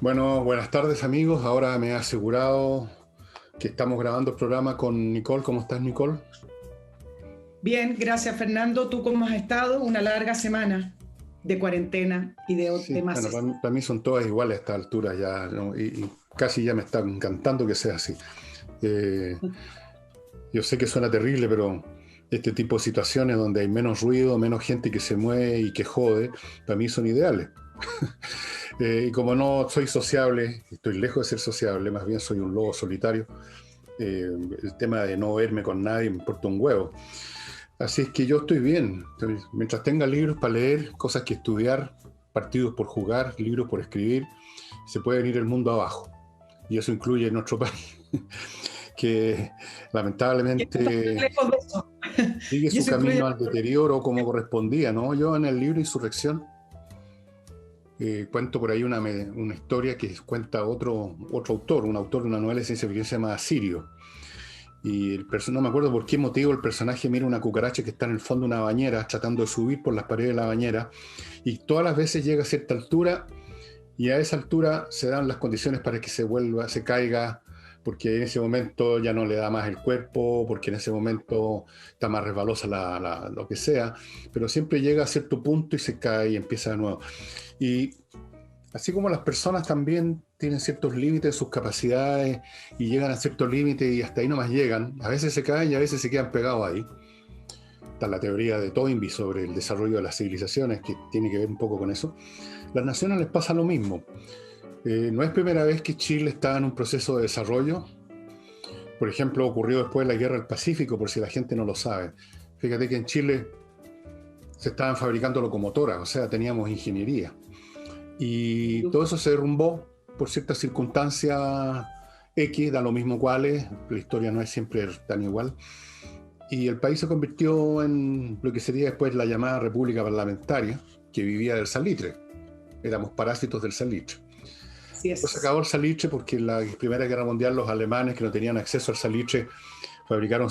Bueno, buenas tardes amigos. Ahora me he asegurado que estamos grabando el programa con Nicole. ¿Cómo estás, Nicole? Bien, gracias Fernando. ¿Tú cómo has estado? Una larga semana de cuarentena y de Sí, demás. bueno, para mí son todas iguales a esta altura ya, ¿no? Y casi ya me está encantando que sea así. Eh, yo sé que suena terrible, pero este tipo de situaciones donde hay menos ruido, menos gente que se mueve y que jode, para mí son ideales. Y como no soy sociable, estoy lejos de ser sociable, más bien soy un lobo solitario, el tema de no verme con nadie me importa un huevo. Así es que yo estoy bien. Mientras tenga libros para leer, cosas que estudiar, partidos por jugar, libros por escribir, se puede venir el mundo abajo. Y eso incluye nuestro país, que Y eso está lamentablemente lejos de eso. sigue Y su eso incluye. camino al deterioro como correspondía, ¿no? Yo en el libro Insurrección cuento por ahí una historia que cuenta otro autor, un autor de una novela de ciencia ficción que se llama Sirio. Y no me acuerdo por qué motivo el personaje mira una cucaracha que está en el fondo de una bañera tratando de subir por las paredes de la bañera y todas las veces llega a cierta altura y a esa altura se dan las condiciones para que se caiga, porque en ese momento ya no le da más el cuerpo, porque en ese momento está más resbalosa lo que sea, pero siempre llega a cierto punto y se cae y empieza de nuevo. Y así como las personas también tienen ciertos límites de sus capacidades y llegan a ciertos límites y hasta ahí nomás llegan, a veces se caen y a veces se quedan pegados ahí. Está la teoría de Toynbee sobre el desarrollo de las civilizaciones, que tiene que ver un poco con eso. Las naciones les pasa lo mismo. No es primera vez que Chile está en un proceso de desarrollo. Por ejemplo, ocurrió después de la Guerra del Pacífico, por si la gente no lo sabe. Fíjate que en Chile se estaban fabricando locomotoras, o sea, teníamos ingeniería. Y todo eso se derrumbó por ciertas circunstancias X, da lo mismo cuáles, la historia no es siempre tan igual. Y el país se convirtió en lo que sería después la llamada República Parlamentaria, que vivía del salitre. Éramos parásitos del salitre. Así Después se es. acabó el salitre porque en la Primera Guerra Mundial los alemanes que no tenían acceso al salitre fabricaron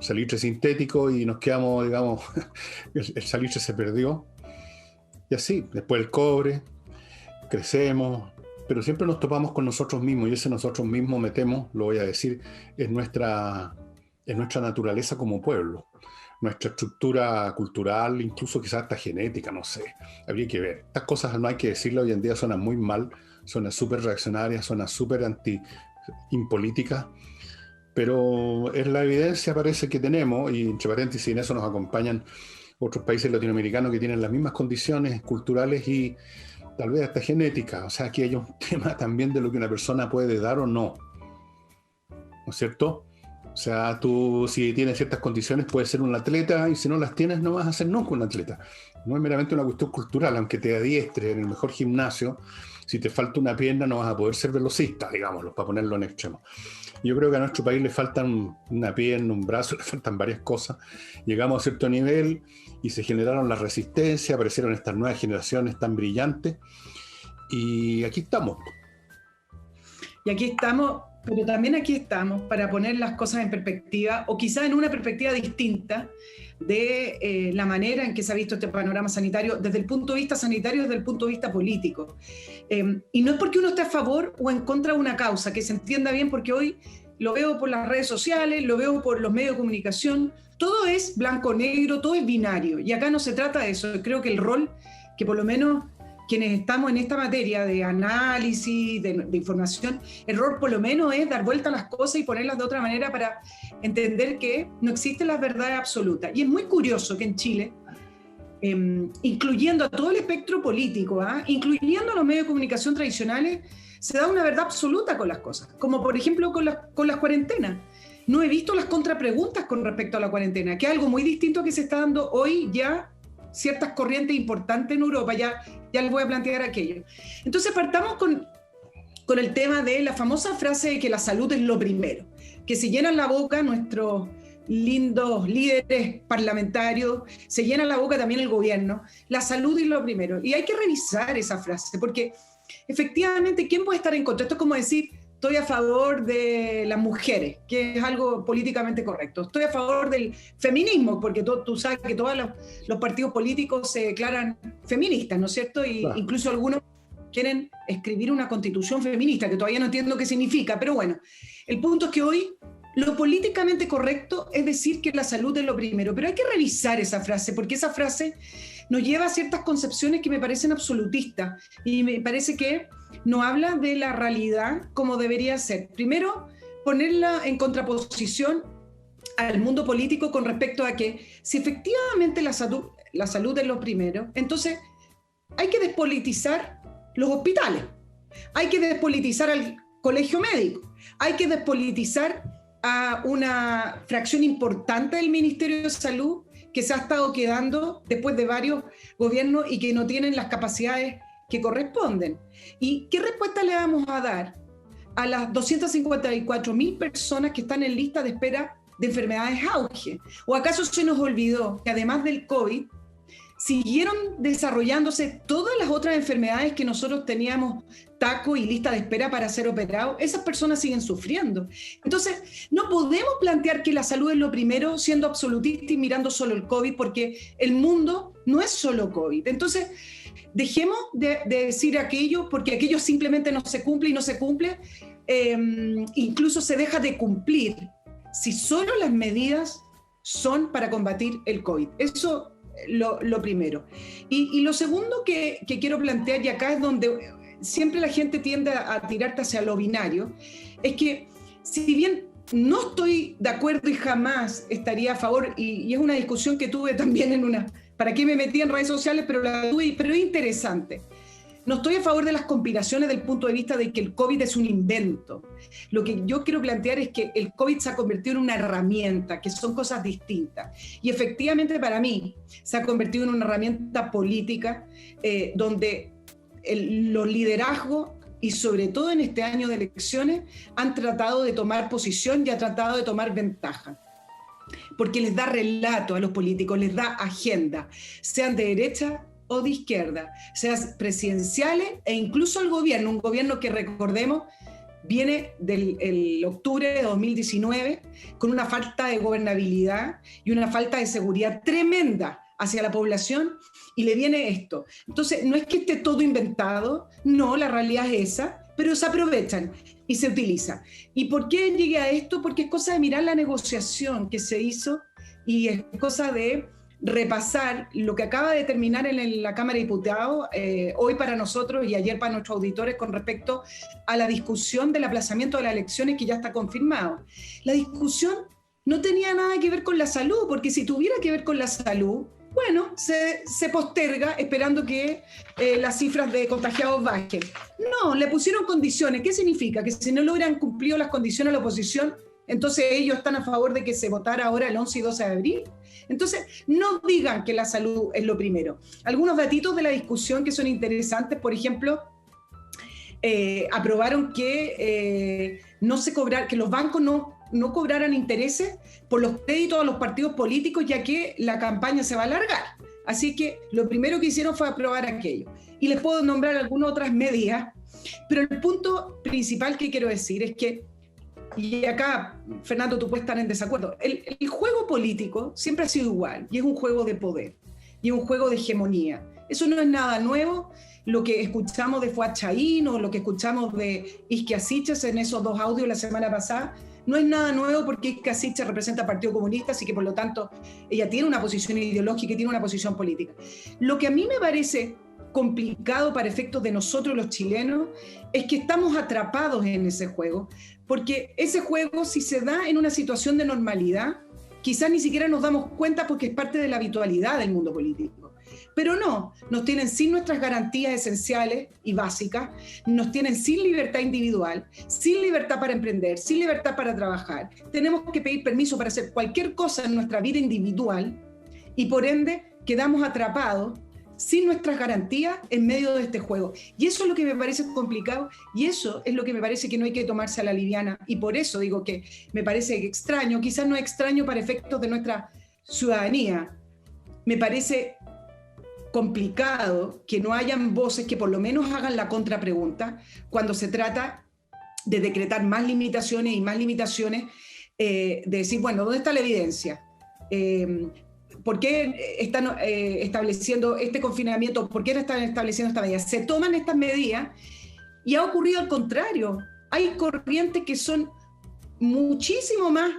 salitre sintético y nos quedamos, digamos, el salitre se perdió. Y así, después el cobre, crecemos, pero siempre nos topamos con nosotros mismos y ese nosotros mismos metemos, lo voy a decir, en nuestra naturaleza como pueblo, nuestra estructura cultural, incluso quizás hasta genética, no sé, habría que ver. Estas cosas no hay que decirlo, hoy en día suenan muy mal, suenan súper reaccionarias, suenan súper impolíticas, pero es la evidencia parece que tenemos y entre paréntesis en eso nos acompañan otros países latinoamericanos que tienen las mismas condiciones culturales y tal vez hasta genética, o sea, aquí hay un tema también de lo que una persona puede dar o no, ¿no es cierto? O sea, tú si tienes ciertas condiciones puedes ser un atleta y si no las tienes no vas a ser nunca un atleta. No es meramente una cuestión cultural, aunque te adiestres en el mejor gimnasio, si te falta una pierna no vas a poder ser velocista, digámoslo, para ponerlo en extremo. Yo creo que a nuestro país le faltan una pierna, un brazo, le faltan varias cosas. Llegamos a cierto nivel y se generaron las resistencias, aparecieron estas nuevas generaciones tan brillantes y aquí estamos. Y aquí estamos, pero también aquí estamos para poner las cosas en perspectiva, o quizá en una perspectiva distinta de la manera en que se ha visto este panorama sanitario, desde el punto de vista sanitario, desde el punto de vista político. Y no es porque uno esté a favor o en contra de una causa, que se entienda bien, porque hoy lo veo por las redes sociales, lo veo por los medios de comunicación, todo es blanco-negro, todo es binario, y acá no se trata de eso. Creo que el rol que por lo menos quienes estamos en esta materia de análisis, de información, el rol por lo menos es dar vuelta a las cosas y ponerlas de otra manera para entender que no existen las verdades absolutas. Y es muy curioso que en Chile, incluyendo a todo el espectro político, incluyendo a los medios de comunicación tradicionales, se da una verdad absoluta con las cosas, como por ejemplo con las cuarentenas. No he visto las contrapreguntas con respecto a la cuarentena, que es algo muy distinto que se está dando hoy ya ciertas corrientes importantes en Europa, ya les voy a plantear aquello. Entonces partamos con el tema de la famosa frase de que la salud es lo primero, que se llenan la boca nuestros lindos líderes parlamentarios, se llena la boca también el gobierno, la salud es lo primero. Y hay que revisar esa frase, porque efectivamente, ¿quién puede estar en contra? Esto es como decir, estoy a favor de las mujeres, que es algo políticamente correcto. Estoy a favor del feminismo, porque tú sabes que todos los partidos políticos se declaran feministas, ¿no es cierto? Y Claro. incluso algunos quieren escribir una constitución feminista, que todavía no entiendo qué significa, pero bueno, el punto es que hoy lo políticamente correcto es decir que la salud es lo primero, pero hay que revisar esa frase, porque esa frase nos lleva a ciertas concepciones que me parecen absolutistas y me parece que no habla de la realidad como debería ser. Primero, ponerla en contraposición al mundo político con respecto a que si efectivamente la salud es lo primero, entonces hay que despolitizar los hospitales, hay que despolitizar al colegio médico, hay que despolitizar a una fracción importante del Ministerio de Salud que se ha estado quedando después de varios gobiernos y que no tienen las capacidades que corresponden. ¿Y qué respuesta le vamos a dar a las 254.000 personas que están en lista de espera de enfermedades auge? ¿O acaso se nos olvidó que además del COVID siguieron desarrollándose todas las otras enfermedades que nosotros teníamos taco y lista de espera para ser operados? Esas personas siguen sufriendo. Entonces, no podemos plantear que la salud es lo primero siendo absolutista y mirando solo el COVID, porque el mundo no es solo COVID. Entonces, dejemos de decir aquello, porque aquello simplemente no se cumple y no se cumple, incluso se deja de cumplir si solo las medidas son para combatir el COVID. Eso lo primero. Y lo segundo que quiero plantear, y acá es donde siempre la gente tiende a tirarte hacia lo binario, es que si bien no estoy de acuerdo y jamás estaría a favor, y es una discusión que tuve también en una, ¿para qué me metí en redes sociales? Pero es interesante. No estoy a favor de las conspiraciones del punto de vista de que el COVID es un invento. Lo que yo quiero plantear es que el COVID se ha convertido en una herramienta, que son cosas distintas. Y efectivamente para mí se ha convertido en una herramienta política donde los liderazgos, y sobre todo en este año de elecciones, han tratado de tomar posición y han tratado de tomar ventaja. Porque les da relato a los políticos, les da agenda, sean de derecha o de izquierda, sean presidenciales e incluso el gobierno, un gobierno que recordemos viene del octubre de 2019 con una falta de gobernabilidad y una falta de seguridad tremenda hacia la población, y le viene esto. Entonces, no es que esté todo inventado, no, la realidad es esa, pero se aprovechan y se utiliza. ¿Y por qué llegué a esto? Porque es cosa de mirar la negociación que se hizo y es cosa de repasar lo que acaba de terminar en la Cámara de Diputados, hoy para nosotros y ayer para nuestros auditores, con respecto a la discusión del aplazamiento de las elecciones que ya está confirmado. La discusión no tenía nada que ver con la salud, porque si tuviera que ver con la salud, bueno, se posterga esperando que las cifras de contagiados bajen. No, le pusieron condiciones. ¿Qué significa? Que si no logran cumplir las condiciones a la oposición, entonces ellos están a favor de que se votara ahora el 11 y 12 de abril. Entonces, no digan que la salud es lo primero. Algunos datitos de la discusión que son interesantes, por ejemplo, aprobaron que que los bancos no cobraran intereses por los créditos a los partidos políticos, ya que la campaña se va a alargar. Así que lo primero que hicieron fue aprobar aquello. Y les puedo nombrar algunas otras medidas, pero el punto principal que quiero decir es que, y acá, Fernando, tú puedes estar en desacuerdo, el juego político siempre ha sido igual, y es un juego de poder, y es un juego de hegemonía. Eso no es nada nuevo. Lo que escuchamos de Fuad Chahín o lo que escuchamos de Isquia Siches en esos dos audios la semana pasada, no es nada nuevo, porque Isquia Siches representa al Partido Comunista, así que por lo tanto ella tiene una posición ideológica y tiene una posición política. Lo que a mí me parece complicado para efectos de nosotros los chilenos es que estamos atrapados en ese juego, porque ese juego, si se da en una situación de normalidad, quizás ni siquiera nos damos cuenta porque es parte de la habitualidad del mundo político. Pero no, nos tienen sin nuestras garantías esenciales y básicas, nos tienen sin libertad individual, sin libertad para emprender, sin libertad para trabajar. Tenemos que pedir permiso para hacer cualquier cosa en nuestra vida individual y por ende quedamos atrapados sin nuestras garantías en medio de este juego. Y eso es lo que me parece complicado y eso es lo que me parece que no hay que tomarse a la liviana. Y por eso digo que me parece extraño, quizás no es extraño para efectos de nuestra ciudadanía. Me parece complicado que no hayan voces que por lo menos hagan la contrapregunta cuando se trata de decretar más limitaciones y más limitaciones, de decir, bueno, ¿dónde está la evidencia? ¿por qué están estableciendo este confinamiento? ¿Por qué están estableciendo esta medida? Se toman estas medidas y ha ocurrido al contrario. Hay corrientes que son muchísimo más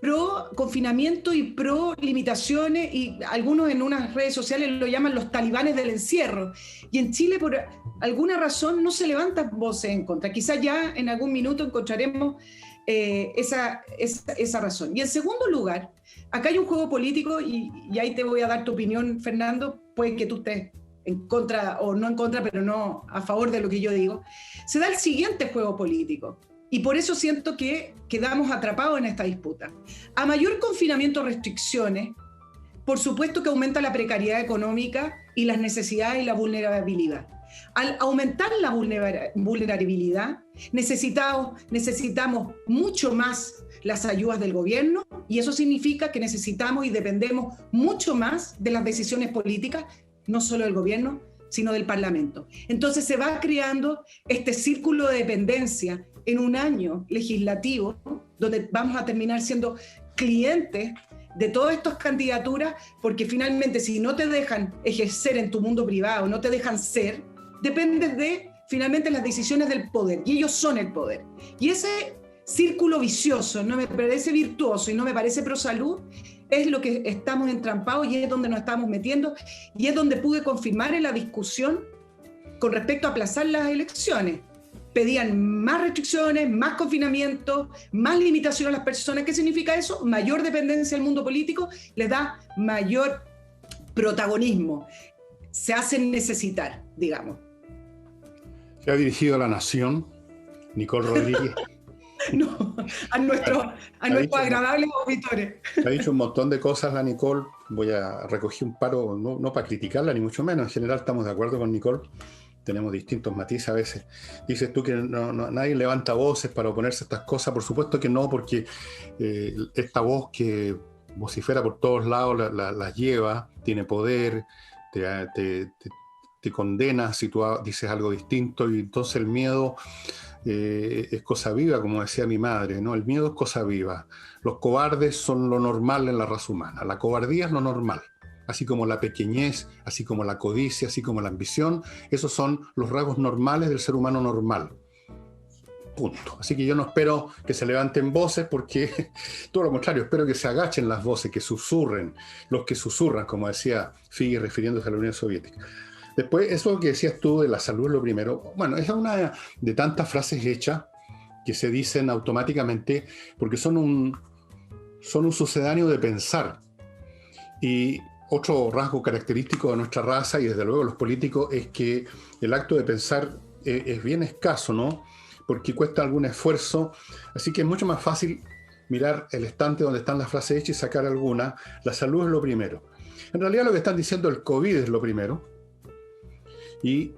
pro confinamiento y pro limitaciones, y algunos en unas redes sociales lo llaman los talibanes del encierro. Y en Chile, por alguna razón, no se levantan voces en contra. Quizás ya en algún minuto encontraremos esa razón. Y en segundo lugar, acá hay un juego político, y ahí te voy a dar tu opinión, Fernando, puede que tú estés en contra o no en contra, pero no a favor de lo que yo digo. Se da el siguiente juego político. Y por eso siento que quedamos atrapados en esta disputa. A mayor confinamiento o restricciones, por supuesto que aumenta la precariedad económica y las necesidades y la vulnerabilidad. Al aumentar la vulnerabilidad, necesitamos mucho más las ayudas del gobierno, y eso significa que necesitamos y dependemos mucho más de las decisiones políticas, no solo del gobierno, sino del Parlamento. Entonces se va creando este círculo de dependencia en un año legislativo, donde vamos a terminar siendo clientes de todas estas candidaturas, porque finalmente si no te dejan ejercer en tu mundo privado, no te dejan ser, dependes de finalmente las decisiones del poder, y ellos son el poder. Y ese círculo vicioso no me parece virtuoso y no me parece pro salud, es lo que estamos entrampados y es donde nos estamos metiendo, y es donde pude confirmar en la discusión con respecto a aplazar las elecciones. Pedían más restricciones, más confinamiento, más limitación a las personas. ¿Qué significa eso? Mayor dependencia del mundo político, les da mayor protagonismo. Se hacen necesitar, digamos. Se ha dirigido a la nación, Nicole Rodríguez. No, a nuestros agradables auditores. Ha dicho un montón de cosas la Nicole. Voy a recoger un paro, no para criticarla, ni mucho menos. En general estamos de acuerdo con Nicole. Tenemos distintos matices a veces. Dices tú que nadie levanta voces para oponerse a estas cosas. Por supuesto que no, porque esta voz que vocifera por todos lados las lleva, tiene poder, te condena si tú dices algo distinto, y entonces el miedo es cosa viva, como decía mi madre, ¿no? El miedo es cosa viva. Los cobardes son lo normal en la raza humana. La cobardía es lo normal. Así como la pequeñez, así como la codicia, así como la ambición, esos son los rasgos normales del ser humano normal. Punto. Así que yo no espero que se levanten voces, porque todo lo contrario, espero que se agachen las voces, que susurren, los que susurran, como decía Figue refiriéndose a la Unión Soviética. Después, eso que decías tú de la salud es lo primero. Bueno, esa es una de tantas frases hechas que se dicen automáticamente porque son un sucedáneo de pensar. Y otro rasgo característico de nuestra raza, y desde luego los políticos, es que el acto de pensar es bien escaso, ¿no? Porque cuesta algún esfuerzo, así que es mucho más fácil mirar el estante donde están las frases hechas y sacar alguna. La salud es lo primero. En realidad lo que están diciendo, el COVID es lo primero, y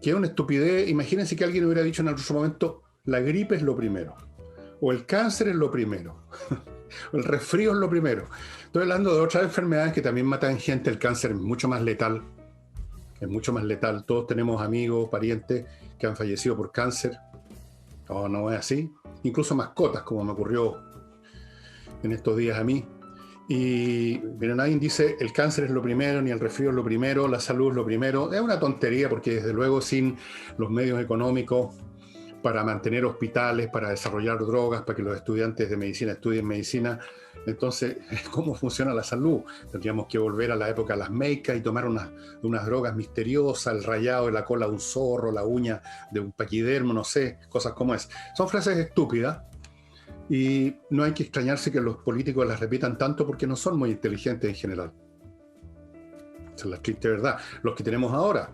que es una estupidez. Imagínense que alguien hubiera dicho en otro momento, la gripe es lo primero, o el cáncer es lo primero, o el resfrío es lo primero. Estoy hablando de otras enfermedades que también matan gente. El cáncer es mucho más letal. Es mucho más letal. Todos tenemos amigos, parientes que han fallecido por cáncer. No es así. Incluso mascotas, como me ocurrió en estos días a mí. Pero nadie dice el cáncer es lo primero, ni el resfrío es lo primero, la salud es lo primero. Es una tontería, porque desde luego sin los medios económicos para mantener hospitales, para desarrollar drogas, para que los estudiantes de medicina estudien medicina, entonces, ¿cómo funciona la salud? Tendríamos que volver a la época de las meicas y tomar unas drogas misteriosas, el rayado de la cola de un zorro, la uña de un paquidermo, no sé, cosas como es. Son frases estúpidas, y no hay que extrañarse que los políticos las repitan tanto, porque no son muy inteligentes en general. Esa es la triste verdad. Los que tenemos ahora.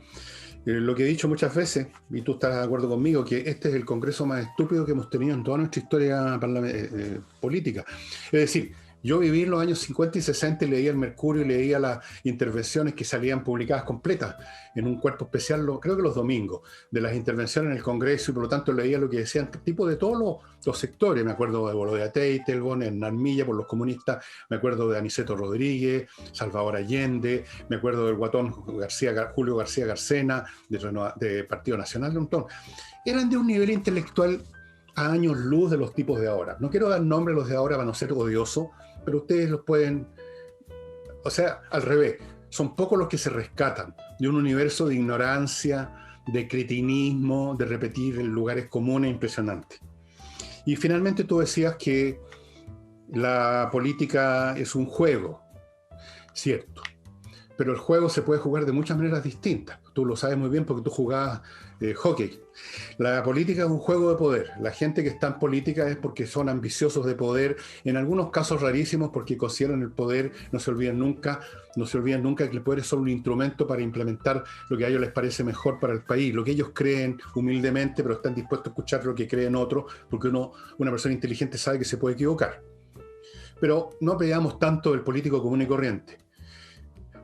Lo que he dicho muchas veces, y tú estás de acuerdo conmigo, que este es el Congreso más estúpido que hemos tenido en toda nuestra historia política. Es decir, yo viví en los años 50 y 60 y leía el Mercurio y leía las intervenciones que salían publicadas completas en un cuerpo especial, creo que los domingos, de las intervenciones en el Congreso, y por lo tanto leía lo que decían tipo de todos los sectores. Me acuerdo de Bolodia Teitelbon, Hernán Milla por los comunistas, me acuerdo de Aniceto Rodríguez, Salvador Allende, me acuerdo del guatón Julio García Garcena, de Partido Nacional, de un montón. Eran de un nivel intelectual a años luz de los tipos de ahora. No quiero dar nombre a los de ahora para no ser odioso, pero ustedes los pueden o sea, al revés, son pocos los que se rescatan de un universo de ignorancia, de cretinismo, de repetir lugares comunes impresionantes. Y finalmente tú decías que la política es un juego, cierto, pero el juego se puede jugar de muchas maneras distintas. Tú lo sabes muy bien porque tú jugabas hockey. La política es un juego de poder. La gente que está en política es porque son ambiciosos de poder, en algunos casos rarísimos porque consideran el poder, no se olviden nunca que el poder es solo un instrumento para implementar lo que a ellos les parece mejor para el país, lo que ellos creen humildemente, pero están dispuestos a escuchar lo que creen otros, porque una persona inteligente sabe que se puede equivocar. Pero no peleamos tanto del político común y corriente.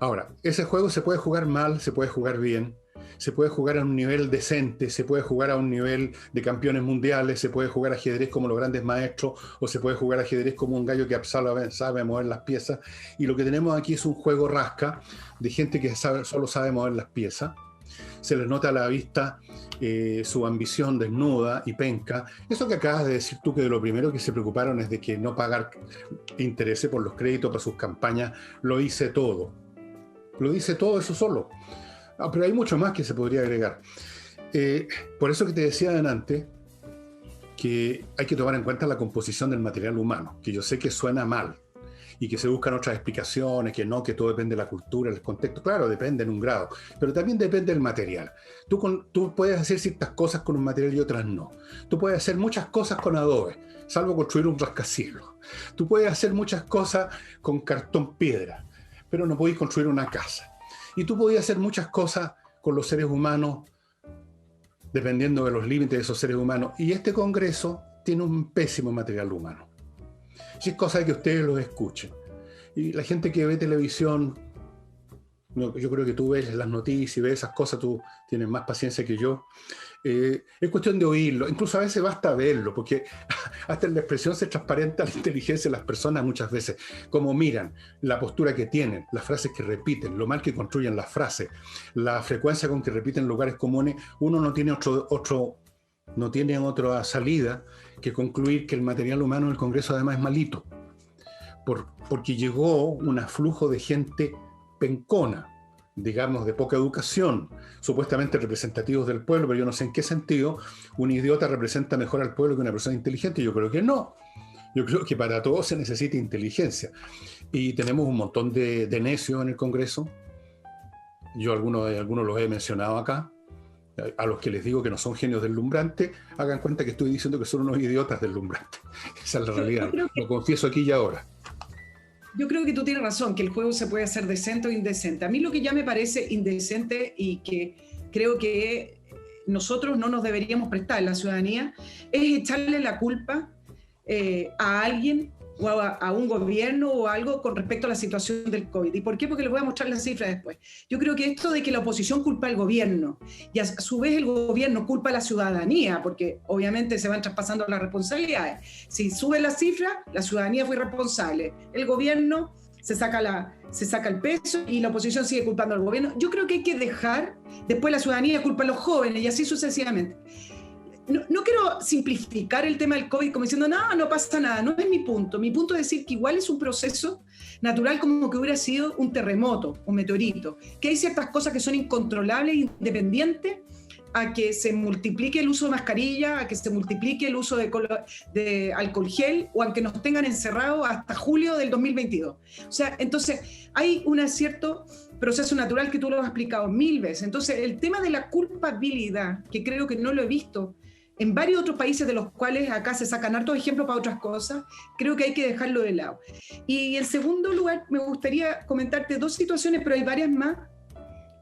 Ahora, ese juego se puede jugar mal, se puede jugar bien, se puede jugar a un nivel decente, se puede jugar a un nivel de campeones mundiales, se puede jugar ajedrez como los grandes maestros, o se puede jugar ajedrez como un gallo que sabe mover las piezas. Y lo que tenemos aquí es un juego rasca de gente que solo sabe mover las piezas. Se les nota a la vista su ambición desnuda y penca. Eso que acabas de decir tú, que de lo primero que se preocuparon es de que no pagar intereses por los créditos para sus campañas, lo dice todo. Lo dice todo eso solo. Pero hay mucho más que se podría agregar. Por eso que te decía adelante que hay que tomar en cuenta la composición del material humano, que yo sé que suena mal y que se buscan otras explicaciones, que todo depende de la cultura, del contexto. Claro, depende en un grado, pero también depende del material. Tú puedes hacer ciertas cosas con un material y otras no. Tú puedes hacer muchas cosas con adobe, salvo construir un rascacielos. Tú puedes hacer muchas cosas con cartón piedra, pero no podéis construir una casa. Y tú podías hacer muchas cosas con los seres humanos, dependiendo de los límites de esos seres humanos. Y este Congreso tiene un pésimo material humano. Y es cosa de que ustedes lo escuchen. Y la gente que ve televisión, yo creo que tú ves las noticias y ves esas cosas, tú tienes más paciencia que yo. Es cuestión de oírlo, incluso a veces basta verlo, porque hasta en la expresión se transparenta la inteligencia de las personas muchas veces, como miran, la postura que tienen, las frases que repiten, lo mal que construyen las frases, la frecuencia con que repiten lugares comunes. Uno no tiene no tiene otra salida que concluir que el material humano del Congreso además es malito, porque llegó un aflujo de gente pencona, digamos, de poca educación, supuestamente representativos del pueblo, pero yo no sé en qué sentido un idiota representa mejor al pueblo que una persona inteligente. Yo creo que no. Yo creo que para todo se necesita inteligencia. Y tenemos un montón de necios en el Congreso. Yo algunos los he mencionado acá. A los que les digo que no son genios deslumbrantes, hagan cuenta que estoy diciendo que son unos idiotas deslumbrantes. Esa es la realidad. Lo confieso aquí y ahora. Yo creo que tú tienes razón, que el juego se puede hacer decente o indecente. A mí lo que ya me parece indecente y que creo que nosotros no nos deberíamos prestar, la ciudadanía, es echarle la culpa a alguien o a un gobierno o algo con respecto a la situación del COVID. ¿Y por qué? Porque les voy a mostrar las cifras después. Yo creo que esto de que la oposición culpa al gobierno y a su vez el gobierno culpa a la ciudadanía, porque obviamente se van traspasando las responsabilidades. Si sube la cifra, la ciudadanía fue responsable. El gobierno se saca el peso y la oposición sigue culpando al gobierno. Yo creo que hay que dejar, después la ciudadanía culpa a los jóvenes y así sucesivamente. No quiero simplificar el tema del COVID como diciendo, no pasa nada, no es mi punto. Mi punto es decir que igual es un proceso natural como que hubiera sido un terremoto, un meteorito, que hay ciertas cosas que son incontrolables, independientes a que se multiplique el uso de mascarilla, a que se multiplique el uso de alcohol gel o a que nos tengan encerrados hasta julio del 2022. O sea, entonces hay un cierto proceso natural que tú lo has explicado 1000 veces. Entonces, el tema de la culpabilidad, que creo que no lo he visto en varios otros países de los cuales acá se sacan hartos ejemplos para otras cosas, creo que hay que dejarlo de lado. Y en segundo lugar, me gustaría comentarte 2 situaciones, pero hay varias más,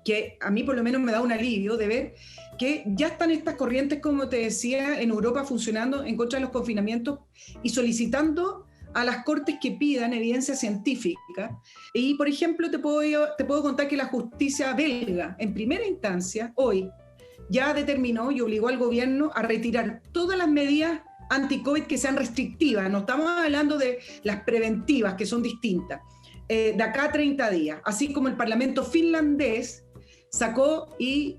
que a mí por lo menos me da un alivio de ver que ya están estas corrientes, como te decía, en Europa funcionando en contra de los confinamientos y solicitando a las cortes que pidan evidencia científica. Y, por ejemplo, te puedo contar que la justicia belga, en primera instancia, hoy, ya determinó y obligó al gobierno a retirar todas las medidas anti-COVID que sean restrictivas. No estamos hablando de las preventivas, que son distintas, de acá a 30 días. Así como el Parlamento finlandés sacó y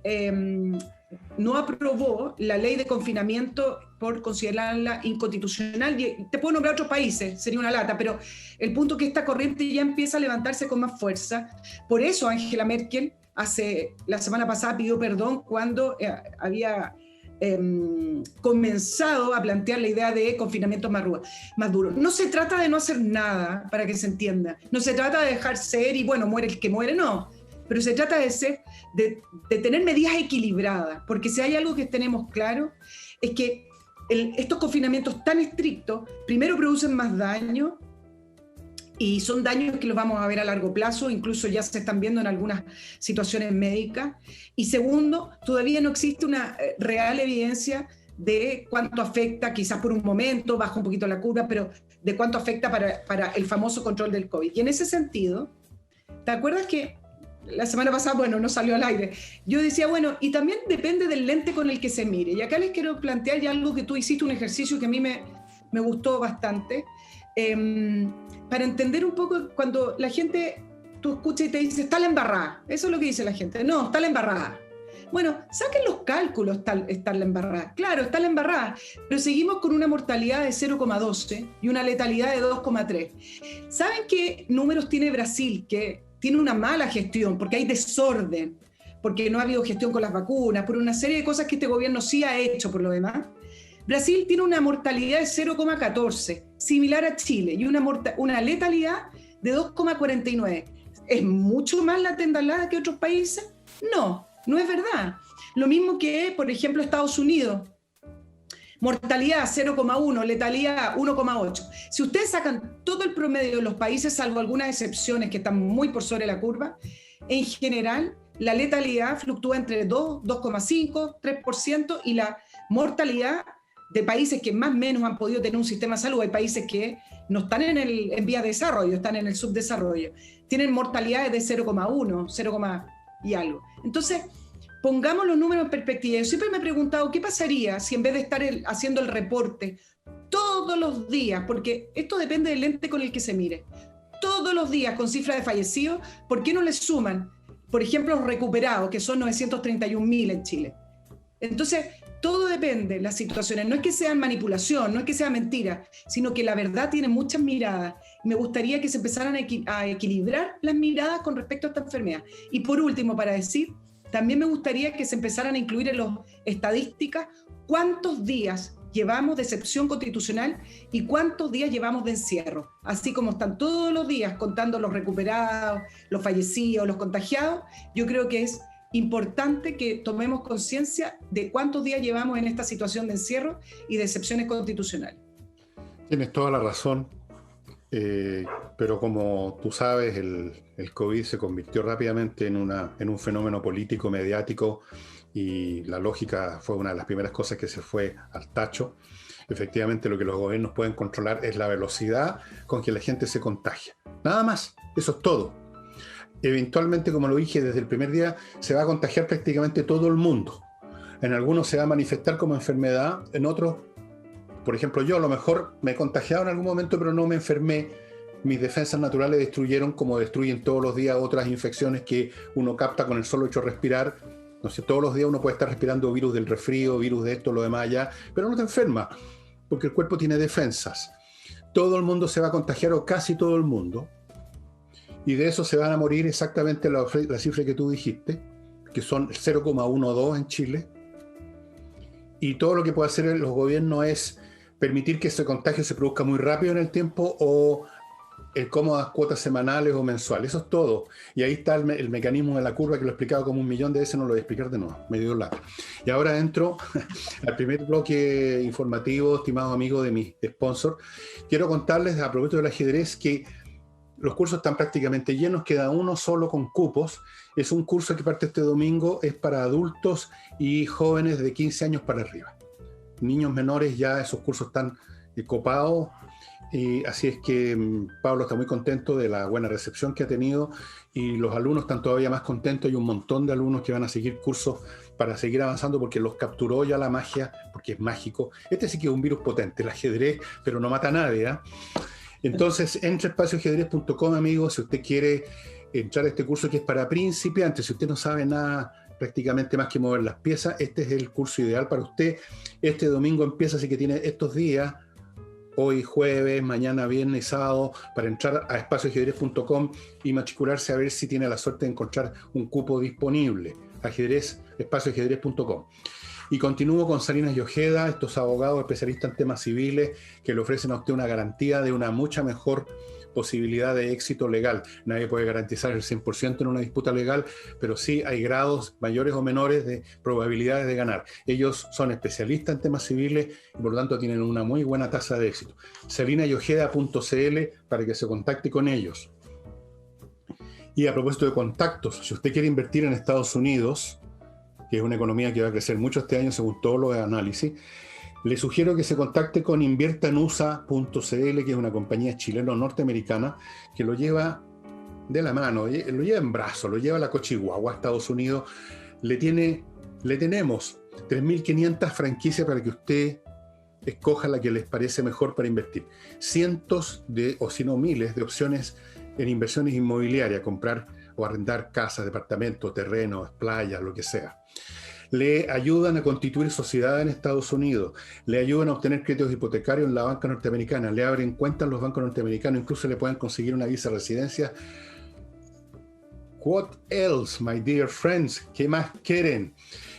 no aprobó la ley de confinamiento por considerarla inconstitucional. Y te puedo nombrar otros países, sería una lata, pero el punto es que esta corriente ya empieza a levantarse con más fuerza. Por eso Angela Merkel la semana pasada pidió perdón cuando había comenzado a plantear la idea de confinamientos más duros. No se trata de no hacer nada, para que se entienda. No se trata de dejar ser y bueno, muere el que muere, no. Pero se trata de tener medidas equilibradas, porque si hay algo que tenemos claro, es que estos confinamientos tan estrictos, primero producen más daño, y son daños que los vamos a ver a largo plazo, incluso ya se están viendo en algunas situaciones médicas. Y segundo, todavía no existe una real evidencia de cuánto afecta, quizás por un momento, baja un poquito la curva, pero de cuánto afecta para el famoso control del COVID. Y en ese sentido, ¿te acuerdas que la semana pasada, bueno, no salió al aire? Yo decía, bueno, y también depende del lente con el que se mire. Y acá les quiero plantear ya algo que tú hiciste, un ejercicio que a mí me gustó bastante, para entender un poco cuando la gente, tú escuchas y te dice, está la embarrada. Eso es lo que dice la gente. No, está la embarrada. Bueno, saquen los cálculos, está la embarrada. Claro, está la embarrada, pero seguimos con una mortalidad de 0,12 y una letalidad de 2,3. ¿Saben qué números tiene Brasil? Que tiene una mala gestión, porque hay desorden, porque no ha habido gestión con las vacunas, por una serie de cosas que este gobierno sí ha hecho por lo demás. Brasil tiene una mortalidad de 0,14, similar a Chile, y una letalidad de 2,49. ¿Es mucho más la tendalada que otros países? No, no es verdad. Lo mismo que, por ejemplo, Estados Unidos. Mortalidad 0,1, letalidad 1,8. Si ustedes sacan todo el promedio de los países, salvo algunas excepciones que están muy por sobre la curva, en general la letalidad fluctúa entre 2, 2,5, 3%, y la mortalidad de países que más o menos han podido tener un sistema de salud, hay países que no están en vía de desarrollo, están en el subdesarrollo, tienen mortalidades de 0,1, 0, y algo. Entonces, pongamos los números en perspectiva. Yo siempre me he preguntado qué pasaría si en vez de estar haciendo el reporte todos los días, porque esto depende del lente con el que se mire, todos los días con cifras de fallecidos, ¿por qué no les suman, por ejemplo, los recuperados, que son 931.000 en Chile? Entonces, todo depende de las situaciones. No es que sea manipulación, no es que sea mentira, sino que la verdad tiene muchas miradas. Me gustaría que se empezaran a equilibrar las miradas con respecto a esta enfermedad. Y por último, para decir, también me gustaría que se empezaran a incluir en las estadísticas cuántos días llevamos de excepción constitucional y cuántos días llevamos de encierro. Así como están todos los días contando los recuperados, los fallecidos, los contagiados, yo creo que es importante que tomemos conciencia de cuántos días llevamos en esta situación de encierro y de excepciones constitucionales. Tienes toda la razón, pero como tú sabes, el COVID se convirtió rápidamente en un fenómeno político, mediático, y la lógica fue una de las primeras cosas que se fue al tacho. Efectivamente, lo que los gobiernos pueden controlar es la velocidad con que la gente se contagia. Nada más, eso es todo. Eventualmente, como lo dije desde el primer día, se va a contagiar prácticamente todo el mundo. En algunos se va a manifestar como enfermedad, en otros, por ejemplo, yo a lo mejor me he contagiado en algún momento, pero no me enfermé. Mis defensas naturales destruyeron, como destruyen todos los días, otras infecciones que uno capta con el solo hecho de respirar. No sé, todos los días uno puede estar respirando virus del resfrío, virus de esto, lo demás allá, pero no te enferma, porque el cuerpo tiene defensas. Todo el mundo se va a contagiar, o casi todo el mundo. Y de eso se van a morir exactamente la cifra que tú dijiste, que son 0,12 en Chile. Y todo lo que puede hacer los gobiernos es permitir que ese contagio se produzca muy rápido en el tiempo, o cómodas cuotas semanales o mensuales. Eso es todo. Y ahí está el mecanismo de la curva, que lo he explicado como 1.000.000 de veces, no lo voy a explicar de nuevo, me dio lata. Y ahora entro al primer bloque informativo, estimados amigos de mis sponsors. Quiero contarles, a propósito del ajedrez, que los cursos están prácticamente llenos, queda uno solo con cupos. Es un curso que parte este domingo, es para adultos y jóvenes de 15 años para arriba. Niños menores ya esos cursos están copados, y así es que Pablo está muy contento de la buena recepción que ha tenido, y los alumnos están todavía más contentos. Hay un montón de alumnos que van a seguir cursos para seguir avanzando, porque los capturó ya la magia, porque es mágico. Este sí que es un virus potente, el ajedrez, pero no mata a nadie, ¿eh? Entonces, entre a espacioajedrez.com, amigos, si usted quiere entrar a este curso que es para principiantes. Si usted no sabe nada prácticamente más que mover las piezas. Este es el curso ideal para usted. Este domingo empieza, así que tiene estos días, hoy jueves, mañana viernes, sábado, para entrar a espacioajedrez.com y matricularse a ver si tiene la suerte de encontrar un cupo disponible. Espacioajedrez.com. Y continúo con Salinas y Ojeda, estos abogados especialistas en temas civiles que le ofrecen a usted una garantía de una mucha mejor posibilidad de éxito legal. Nadie puede garantizar el 100% en una disputa legal, pero sí hay grados mayores o menores de probabilidades de ganar. Ellos son especialistas en temas civiles y por lo tanto tienen una muy buena tasa de éxito. salinayojeda.cl para que se contacte con ellos. Y a propósito de contactos, si usted quiere invertir en Estados Unidos, que es una economía que va a crecer mucho este año según todos los análisis, le sugiero que se contacte con inviertanusa.cl, que es una compañía chileno-norteamericana que lo lleva de la mano, lo lleva en brazo, lo lleva a la cochihuahua a Estados Unidos. Le tenemos 3.500 franquicias para que usted escoja la que les parece mejor para invertir. Cientos o si no miles de opciones en inversiones inmobiliarias, comprar o arrendar casas, departamentos, terrenos, playas, lo que sea. Le ayudan a constituir sociedad en Estados Unidos, le ayudan a obtener créditos hipotecarios en la banca norteamericana, le abren cuentas en los bancos norteamericanos, incluso le pueden conseguir una visa de residencia. What else, my dear friends? ¿Qué más quieren?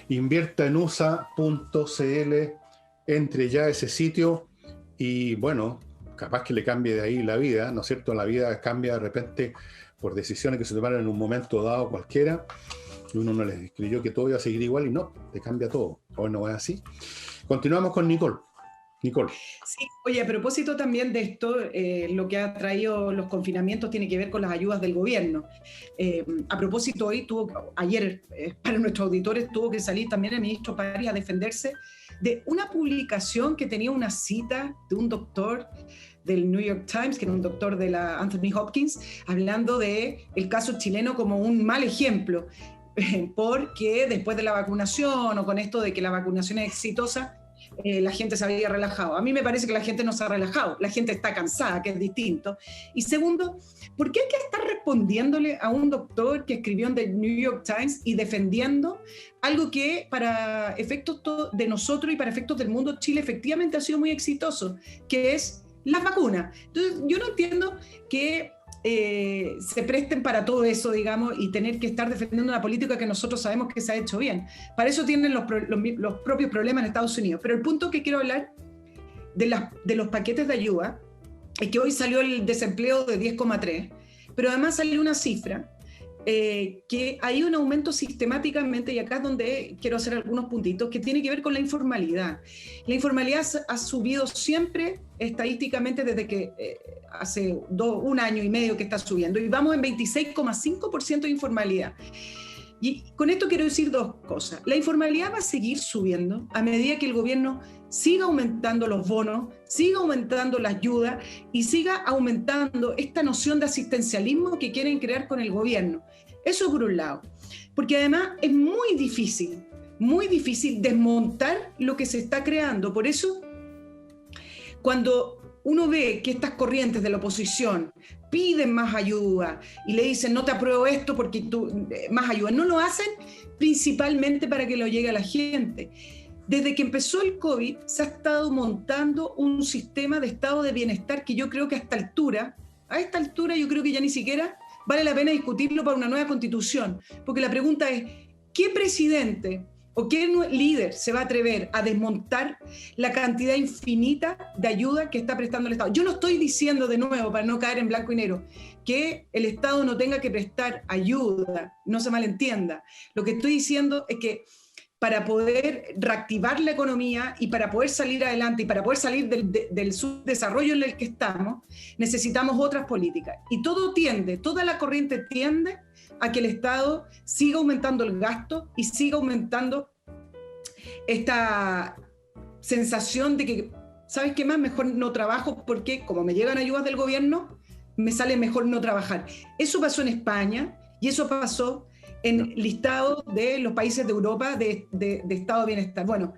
Inviertaenusa.cl, entre ya a ese sitio y bueno, capaz que le cambie de ahí la vida, ¿no es cierto? La vida cambia de repente por decisiones que se tomaron en un momento dado cualquiera. Uno no les creyó que todo iba a seguir igual y no, te cambia todo. Hoy no es así. Continuamos con Nicole. Nicole. Sí, oye, a propósito también de esto, lo que ha traído los confinamientos tiene que ver con las ayudas del gobierno. A propósito, ayer, para nuestros auditores, tuvo que salir también el ministro París a defenderse de una publicación que tenía una cita de un doctor del New York Times, que era un doctor de la Anthony Hopkins, hablando de el caso chileno como un mal ejemplo, porque después de la vacunación o con esto de que la vacunación es exitosa, la gente se había relajado. A mí me parece que la gente no se ha relajado, la gente está cansada, que es distinto. Y segundo, ¿por qué hay que estar respondiéndole a un doctor que escribió en The New York Times y defendiendo algo que para efectos de nosotros y para efectos del mundo, Chile efectivamente ha sido muy exitoso, que es las vacunas? Entonces, yo no entiendo que se presten para todo eso, digamos, y tener que estar defendiendo una política que nosotros sabemos que se ha hecho bien. Para eso tienen los propios problemas en Estados Unidos. Pero el punto que quiero hablar de los paquetes de ayuda es que hoy salió el desempleo de 10,3, pero además salió una cifra que hay un aumento sistemáticamente, y acá es donde quiero hacer algunos puntitos, que tiene que ver con la informalidad. La informalidad ha subido siempre estadísticamente desde que hace un año y medio que está subiendo, y vamos en 26,5% de informalidad. Y con esto quiero decir dos cosas. La informalidad va a seguir subiendo a medida que el gobierno siga aumentando los bonos, siga aumentando la ayuda y siga aumentando esta noción de asistencialismo que quieren crear con el gobierno. Eso por un lado. Porque además es muy difícil desmontar lo que se está creando. Por eso, cuando uno ve que estas corrientes de la oposición piden más ayuda y le dicen no te apruebo esto porque tú más ayuda, no lo hacen principalmente para que lo llegue a la gente. Desde que empezó el COVID se ha estado montando un sistema de estado de bienestar que yo creo que a esta altura yo creo que ya ni siquiera vale la pena discutirlo para una nueva constitución, porque la pregunta es ¿qué presidente o qué líder se va a atrever a desmontar la cantidad infinita de ayuda que está prestando el Estado? Yo no estoy diciendo, de nuevo, para no caer en blanco y negro, que el Estado no tenga que prestar ayuda, no se malentienda. Lo que estoy diciendo es que para poder reactivar la economía y para poder salir adelante y para poder salir del subdesarrollo en el que estamos, necesitamos otras políticas. Y toda la corriente tiende a que el Estado siga aumentando el gasto y siga aumentando esta sensación de que, ¿sabes qué más? Mejor no trabajo porque como me llegan ayudas del gobierno, me sale mejor no trabajar. Eso pasó en España y eso pasó en listado de los países de Europa de estado de bienestar. Bueno,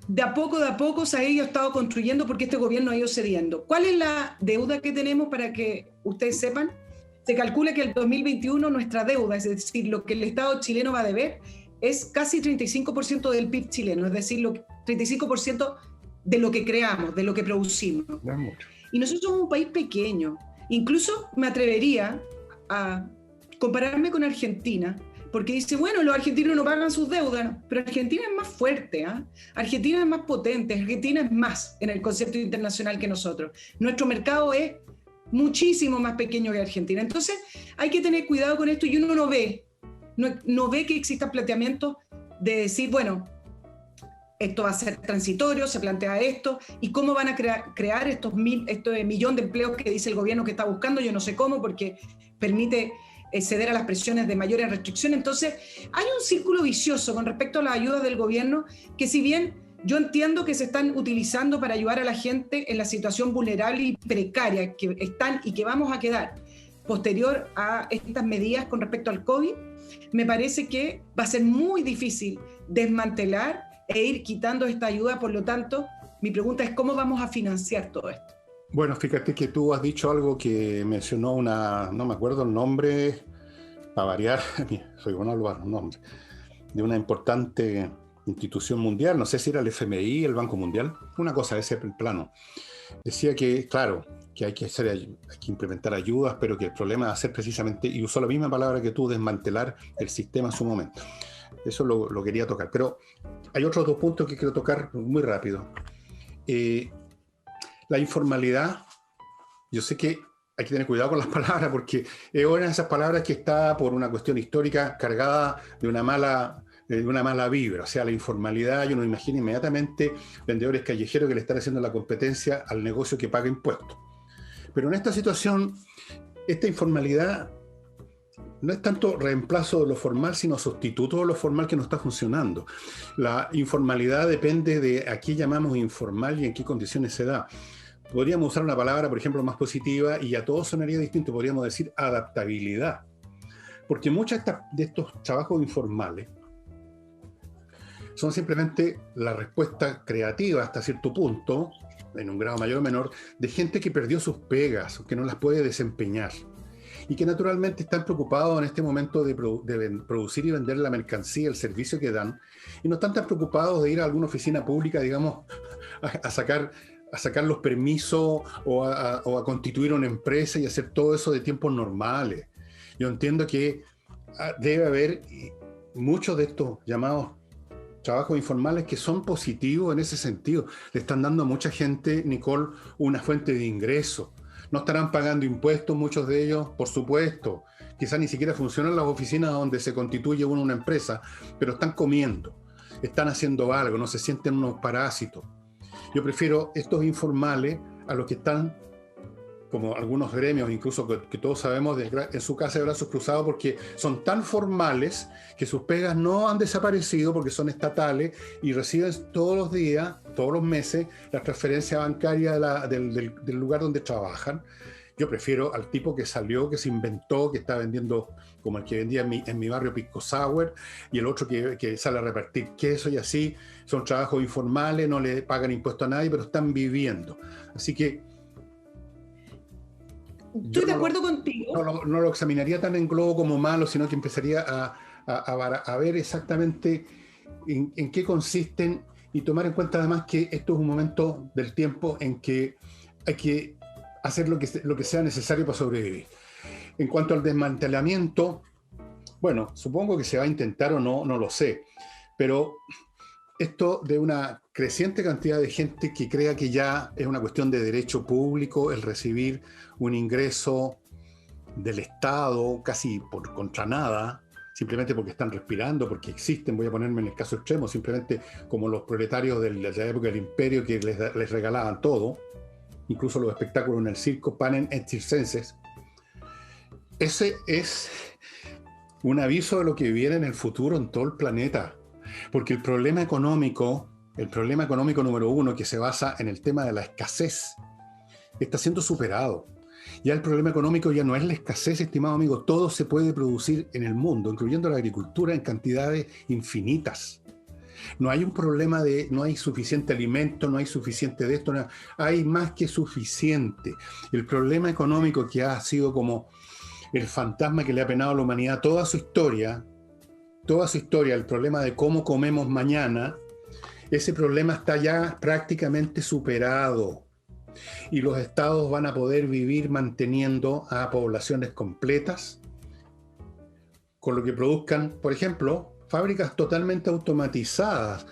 de a poco se ha ido estado construyendo porque este gobierno ha ido cediendo. ¿Cuál es la deuda que tenemos para que ustedes sepan? Se calcula que el 2021 nuestra deuda, es decir, lo que el Estado chileno va a deber, es casi 35% del PIB chileno, es decir, 35% de lo que creamos, de lo que producimos. No es mucho. Y nosotros somos un país pequeño. Incluso me atrevería a compararme con Argentina, porque dice, bueno, los argentinos no pagan sus deudas, pero Argentina es más fuerte, ¿eh? Argentina es más potente, Argentina es más en el concepto internacional que nosotros. Nuestro mercado es muchísimo más pequeño que Argentina. Entonces hay que tener cuidado con esto y uno no ve que existan planteamientos de decir, bueno, esto va a ser transitorio, se plantea esto, y cómo van a crear estos millón de empleos que dice el gobierno que está buscando, yo no sé cómo, porque permite ceder a las presiones de mayores restricciones. Entonces, hay un círculo vicioso con respecto a las ayudas del gobierno, que si bien yo entiendo que se están utilizando para ayudar a la gente en la situación vulnerable y precaria que están y que vamos a quedar posterior a estas medidas con respecto al COVID, me parece que va a ser muy difícil desmantelar e ir quitando esta ayuda. Por lo tanto, mi pregunta es ¿cómo vamos a financiar todo esto? Bueno, fíjate que tú has dicho algo que mencionó no me acuerdo el nombre, para variar, soy bueno al los nombres, de una importante institución mundial, no sé si era el FMI, el Banco Mundial, una cosa de ese plano. Decía que, claro, que hay que implementar ayudas, pero que el problema va a ser precisamente, y usó la misma palabra que tú, desmantelar el sistema en su momento. Eso lo quería tocar. Pero hay otros dos puntos que quiero tocar muy rápido. La informalidad, yo sé que hay que tener cuidado con las palabras, porque es una de esas palabras que está, por una cuestión histórica, cargada de una mala vibra. O sea, la informalidad, yo nos imagino inmediatamente vendedores callejeros que le están haciendo la competencia al negocio que paga impuestos. Pero en esta situación, esta informalidad no es tanto reemplazo de lo formal, sino sustituto de lo formal que no está funcionando. La informalidad depende de a qué llamamos informal y en qué condiciones se da. Podríamos usar una palabra, por ejemplo, más positiva y a todo sonaría distinto. Podríamos decir adaptabilidad. Porque muchos de estos trabajos informales son simplemente la respuesta creativa hasta cierto punto, en un grado mayor o menor, de gente que perdió sus pegas, que no las puede desempeñar. Y que naturalmente están preocupados en este momento de producir y vender la mercancía, el servicio que dan, y no están tan preocupados de ir a alguna oficina pública, digamos, a sacar los permisos o a constituir una empresa y hacer todo eso de tiempos normales. Yo entiendo que debe haber muchos de estos llamados trabajos informales que son positivos en ese sentido. Le están dando a mucha gente, Nicole, una fuente de ingreso. No estarán pagando impuestos muchos de ellos, por supuesto. Quizás ni siquiera funcionan las oficinas donde se constituye una empresa, pero están comiendo, están haciendo algo, no se sienten unos parásitos. Yo prefiero estos informales a los que están, como algunos gremios, incluso que todos sabemos, en su casa de brazos cruzados, porque son tan formales que sus pegas no han desaparecido porque son estatales y reciben todos los días, todos los meses, la transferencia bancaria del lugar donde trabajan. Yo prefiero al tipo que salió, que se inventó, que está vendiendo, como el que vendía en mi barrio Pisco Sour, y el otro que sale a repartir queso y así. Son trabajos informales, no le pagan impuestos a nadie, pero están viviendo. Así que estoy de acuerdo contigo. No lo examinaría tan en globo como malo, sino que empezaría a ver exactamente en qué consisten y tomar en cuenta además que esto es un momento del tiempo en que hay que hacer lo que sea necesario para sobrevivir. En cuanto al desmantelamiento, bueno, supongo que se va a intentar o no, no lo sé, pero esto de una creciente cantidad de gente que crea que ya es una cuestión de derecho público el recibir un ingreso del Estado casi por contra nada, simplemente porque están respirando, porque existen, voy a ponerme en el caso extremo, simplemente como los proletarios de la época del imperio que les regalaban todo, incluso los espectáculos en el circo, panem et circenses. Ese es un aviso de lo que viene en el futuro en todo el planeta, porque el problema económico número uno, que se basa en el tema de la escasez, está siendo superado. Ya el problema económico ya no es la escasez, estimado amigo, todo se puede producir en el mundo, incluyendo la agricultura, en cantidades infinitas. No hay un problema no hay suficiente alimento, no hay suficiente de esto, no, hay más que suficiente. El problema económico que ha sido como el fantasma que le ha penado a la humanidad toda su historia, el problema de cómo comemos mañana, ese problema está ya prácticamente superado. Y los estados van a poder vivir manteniendo a poblaciones completas, con lo que produzcan, por ejemplo, fábricas totalmente automatizadas.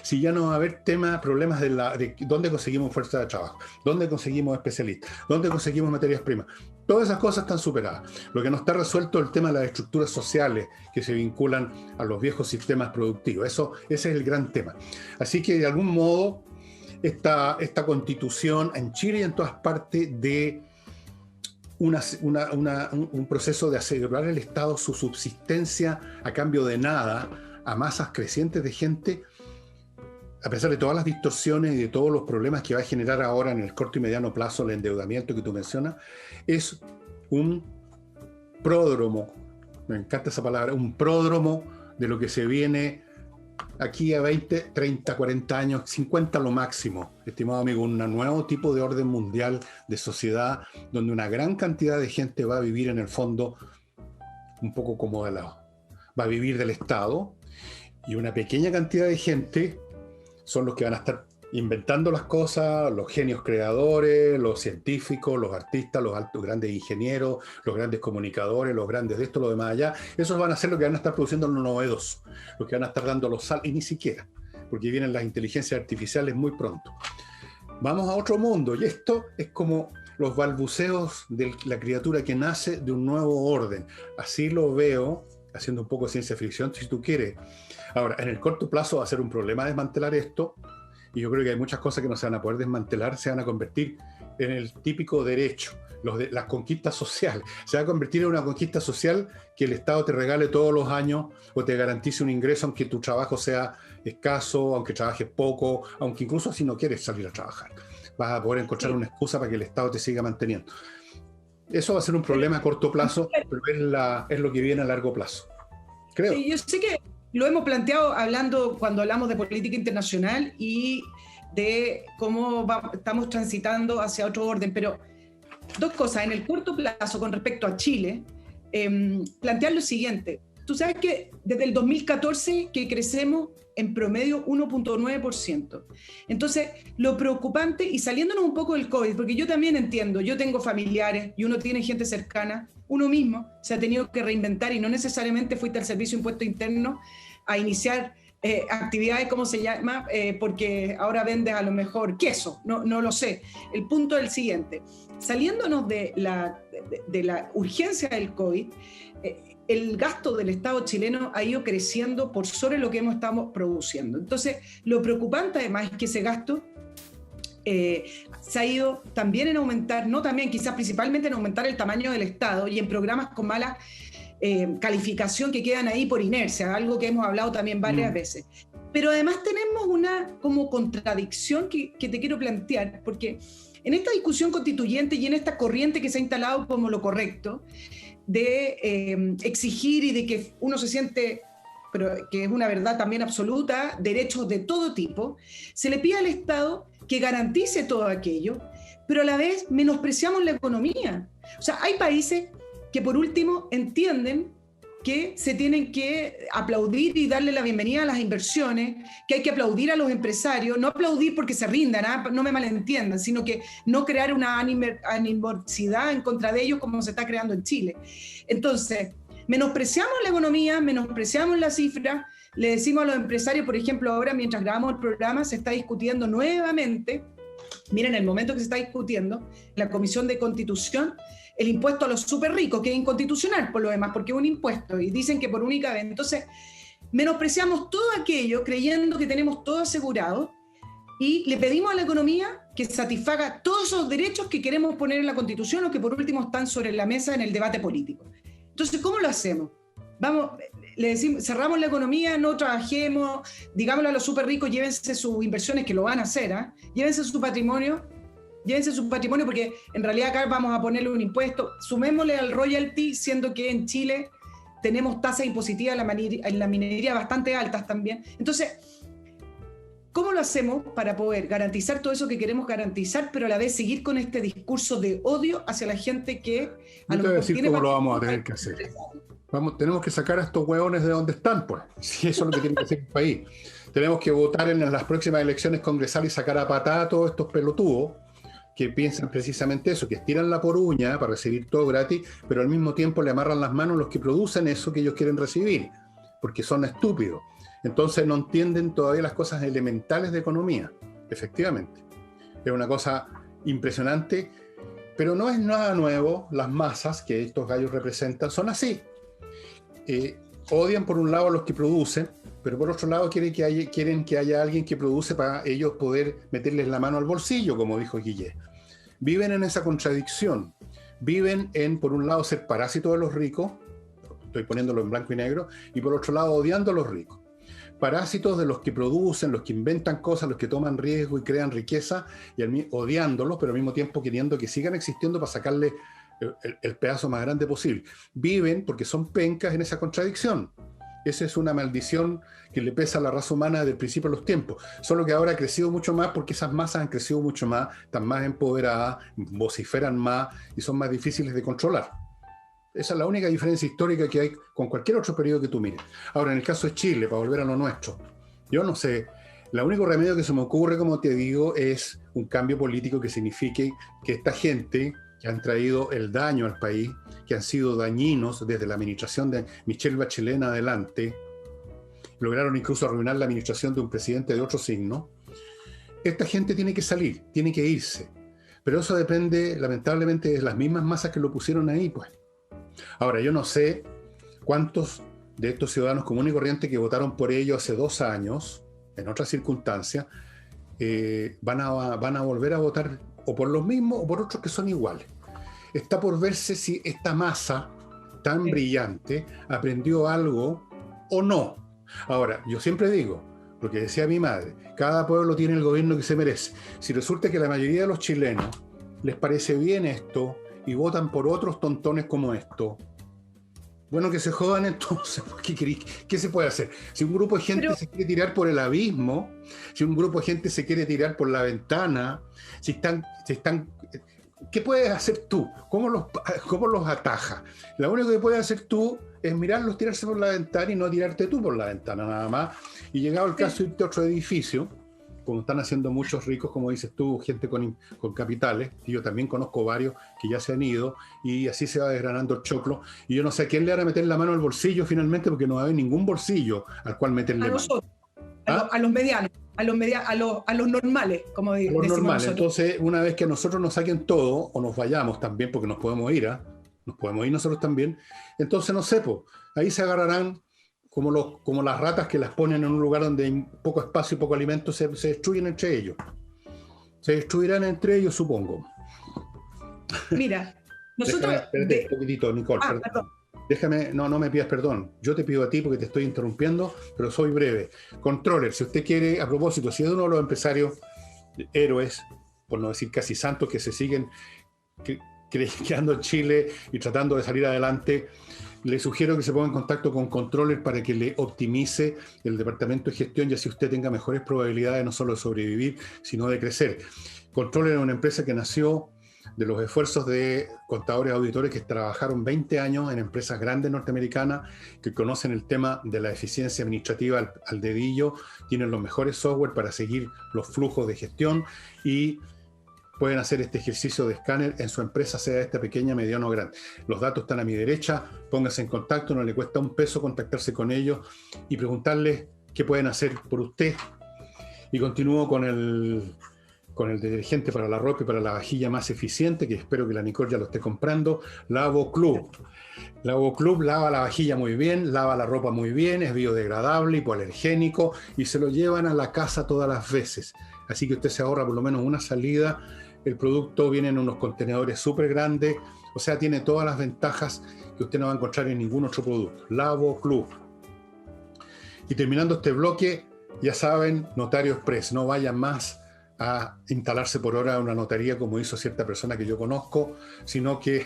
Si ya no va a haber problemas de dónde conseguimos fuerza de trabajo, dónde conseguimos especialistas, dónde conseguimos materias primas. Todas esas cosas están superadas. Lo que no está resuelto es el tema de las estructuras sociales que se vinculan a los viejos sistemas productivos. Ese es el gran tema. Así que de algún modo esta constitución en Chile y en todas partes de un proceso de asegurar al Estado su subsistencia a cambio de nada a masas crecientes de gente, a pesar de todas las distorsiones y de todos los problemas que va a generar ahora en el corto y mediano plazo el endeudamiento que tú mencionas, es un pródromo, me encanta esa palabra, un pródromo de lo que se viene aquí a 20, 30, 40 años, 50 lo máximo, estimado amigo, un nuevo tipo de orden mundial de sociedad donde una gran cantidad de gente va a vivir en el fondo un poco como va a vivir del Estado, y una pequeña cantidad de gente son los que van a estar inventando las cosas, los genios creadores, los científicos, los artistas, los altos grandes ingenieros, los grandes comunicadores, los grandes de esto, lo demás allá. Esos van a ser los que van a estar produciendo los novedosos, los que van a estar dando los sal, y ni siquiera, porque vienen las inteligencias artificiales muy pronto. Vamos a otro mundo, y esto es como los balbuceos de la criatura que nace de un nuevo orden. Así lo veo, haciendo un poco de ciencia ficción, si tú quieres. Ahora, en el corto plazo va a ser un problema desmantelar esto, y yo creo que hay muchas cosas que no se van a poder desmantelar, se van a convertir en el típico derecho, las conquistas sociales. Se va a convertir en una conquista social que el Estado te regale todos los años o te garantice un ingreso aunque tu trabajo sea escaso, aunque trabajes poco, aunque incluso si no quieres salir a trabajar. Vas a poder encontrar una excusa para que el Estado te siga manteniendo. Eso va a ser un problema a corto plazo, pero es lo que viene a largo plazo. Creo. Sí, yo sé que lo hemos planteado cuando hablamos de política internacional y de cómo estamos transitando hacia otro orden, pero dos cosas. En el corto plazo, con respecto a Chile, plantear lo siguiente. Tú sabes que desde el 2014 que crecemos en promedio 1.9%. Entonces, lo preocupante, y saliéndonos un poco del COVID, porque yo también entiendo, yo tengo familiares y uno tiene gente cercana, uno mismo se ha tenido que reinventar y no necesariamente fuiste al Servicio de Impuesto Interno a iniciar actividades, ¿cómo se llama? Porque ahora vendes a lo mejor queso, no lo sé. El punto es el siguiente, saliéndonos de la urgencia del COVID, el gasto del Estado chileno ha ido creciendo por sobre lo que estamos produciendo. Entonces, lo preocupante además es que ese gasto se ha ido también en aumentar, no también, quizás principalmente en aumentar el tamaño del Estado y en programas con mala calificación que quedan ahí por inercia, algo que hemos hablado también varias veces. Pero además tenemos una como contradicción que te quiero plantear, porque en esta discusión constituyente y en esta corriente que se ha instalado como lo correcto, de exigir y de que uno se siente, pero que es una verdad también absoluta, derechos de todo tipo, se le pide al Estado que garantice todo aquello, pero a la vez menospreciamos la economía. O sea, hay países que por último entienden que se tienen que aplaudir y darle la bienvenida a las inversiones, que hay que aplaudir a los empresarios, no aplaudir porque se rindan, no me malentiendan, sino que no crear una animosidad en contra de ellos como se está creando en Chile. Entonces, menospreciamos la economía, menospreciamos las cifras, le decimos a los empresarios, por ejemplo, ahora mientras grabamos el programa se está discutiendo nuevamente, miren el momento que se está discutiendo, la Comisión de Constitución, el impuesto a los súper ricos, que es inconstitucional por lo demás, porque es un impuesto, y dicen que por única vez. Entonces, menospreciamos todo aquello creyendo que tenemos todo asegurado y le pedimos a la economía que satisfaga todos esos derechos que queremos poner en la Constitución o que por último están sobre la mesa en el debate político. Entonces, ¿cómo lo hacemos? Vamos, le decimos, cerramos la economía, no trabajemos, digámosle a los súper ricos, llévense sus inversiones, que lo van a hacer, llévense su patrimonio porque en realidad acá vamos a ponerle un impuesto, sumémosle al royalty, siendo que en Chile tenemos tasas impositivas en la minería bastante altas también. Entonces, ¿Cómo lo hacemos para poder garantizar todo eso que queremos garantizar, pero a la vez seguir con este discurso de odio hacia la gente que a lo mejor tiene... cómo lo vamos a tener que hacer. Tenemos que sacar a estos hueones de donde están, pues. Si eso es lo que tiene que hacer el país. Tenemos que votar en las próximas elecciones congresales y sacar a patada a todos estos pelotudos que piensan precisamente eso, que estiran la poruña para recibir todo gratis, pero al mismo tiempo le amarran las manos a los que producen eso que ellos quieren recibir, porque son estúpidos. Entonces no entienden todavía las cosas elementales de economía, efectivamente. Es una cosa impresionante, pero no es nada nuevo. Las masas que estos gallos representan son así. Odian por un lado a los que producen, pero por otro lado quieren que haya alguien que produce para ellos poder meterles la mano al bolsillo, como dijo Guille. Viven en esa contradicción. Viven en, por un lado, ser parásitos de los ricos, estoy poniéndolo en blanco y negro, y por otro lado, odiando a los ricos. Parásitos de los que producen, los que inventan cosas, los que toman riesgo y crean riqueza, y odiándolos, pero al mismo tiempo queriendo que sigan existiendo para sacarle el pedazo más grande posible. Viven porque son pencas en esa contradicción. Esa es una maldición que le pesa a la raza humana desde el principio de los tiempos. Solo que ahora ha crecido mucho más porque esas masas han crecido mucho más, están más empoderadas, vociferan más y son más difíciles de controlar. Esa es la única diferencia histórica que hay con cualquier otro periodo que tú mires. Ahora, en el caso de Chile, para volver a lo nuestro, yo no sé, el único remedio que se me ocurre, como te digo, es un cambio político que signifique que esta gente que han traído el daño al país, que han sido dañinos desde la administración de Michelle Bachelet en adelante, lograron incluso arruinar la administración de un presidente de otro signo. Esta gente tiene que salir, tiene que irse. Pero eso depende, lamentablemente, de las mismas masas que lo pusieron ahí, pues. Ahora, yo no sé cuántos de estos ciudadanos comunes y corrientes que votaron por ello hace 2 años, en otras circunstancias, van a volver a votar o por los mismos o por otros que son iguales. Está por verse si esta masa tan brillante aprendió algo o no. Ahora, yo siempre digo, lo que decía mi madre, cada pueblo tiene el gobierno que se merece. Si resulta que la mayoría de los chilenos les parece bien esto y votan por otros tontones como esto, bueno, que se jodan entonces. ¿Qué se puede hacer? Si un grupo de gente se quiere tirar por el abismo, si un grupo de gente se quiere tirar por la ventana, si están ¿qué puedes hacer tú? ¿Cómo los atajas? Lo único que puedes hacer tú es mirarlos tirarse por la ventana y no tirarte tú por la ventana nada más. Y llegado el caso de irte a otro edificio, como están haciendo muchos ricos, como dices tú, gente con capitales, y yo también conozco varios que ya se han ido, y así se va desgranando el choclo, y yo no sé a quién le van a meter la mano al bolsillo finalmente, porque no va a haber ningún bolsillo al cual meterle mano. Nosotros, a los medianos, a los normales, como decimos nosotros. Entonces, una vez que a nosotros nos saquen todo, o nos vayamos también, porque nos podemos ir nosotros también, entonces no sé, ahí se agarrarán como las ratas que las ponen en un lugar donde hay poco espacio y poco alimento, se destruyen entre ellos. Se destruirán entre ellos, supongo. Mira, nosotros... Espérate un poquitito, Nicole. Perdón. Déjame, no me pidas perdón. Yo te pido a ti porque te estoy interrumpiendo, pero soy breve. Controller, si usted quiere, a propósito, si es uno de los empresarios héroes, por no decir casi santos, que se siguen quedando en Chile y tratando de salir adelante, le sugiero que se ponga en contacto con Controller para que le optimice el departamento de gestión y así usted tenga mejores probabilidades no solo de sobrevivir, sino de crecer. Controller es una empresa que nació de los esfuerzos de contadores auditores que trabajaron 20 años en empresas grandes norteamericanas, que conocen el tema de la eficiencia administrativa al dedillo, tienen los mejores software para seguir los flujos de gestión y pueden hacer este ejercicio de escáner en su empresa, sea esta pequeña, mediana o grande. Los datos están a mi derecha, póngase en contacto, no le cuesta un peso contactarse con ellos y preguntarles qué pueden hacer por usted. Y continúo con el detergente para la ropa y para la vajilla más eficiente, que espero que la Nicole ya lo esté comprando, Lavo Club. Lavo Club lava la vajilla muy bien, lava la ropa muy bien, es biodegradable, hipoalergénico y se lo llevan a la casa todas las veces. Así que usted se ahorra por lo menos una salida. El producto viene en unos contenedores súper grandes, o sea, tiene todas las ventajas que usted no va a encontrar en ningún otro producto. Lavo Club. Y terminando este bloque, ya saben, Notario Express, no vayan más a instalarse por hora en una notaría como hizo cierta persona que yo conozco, sino que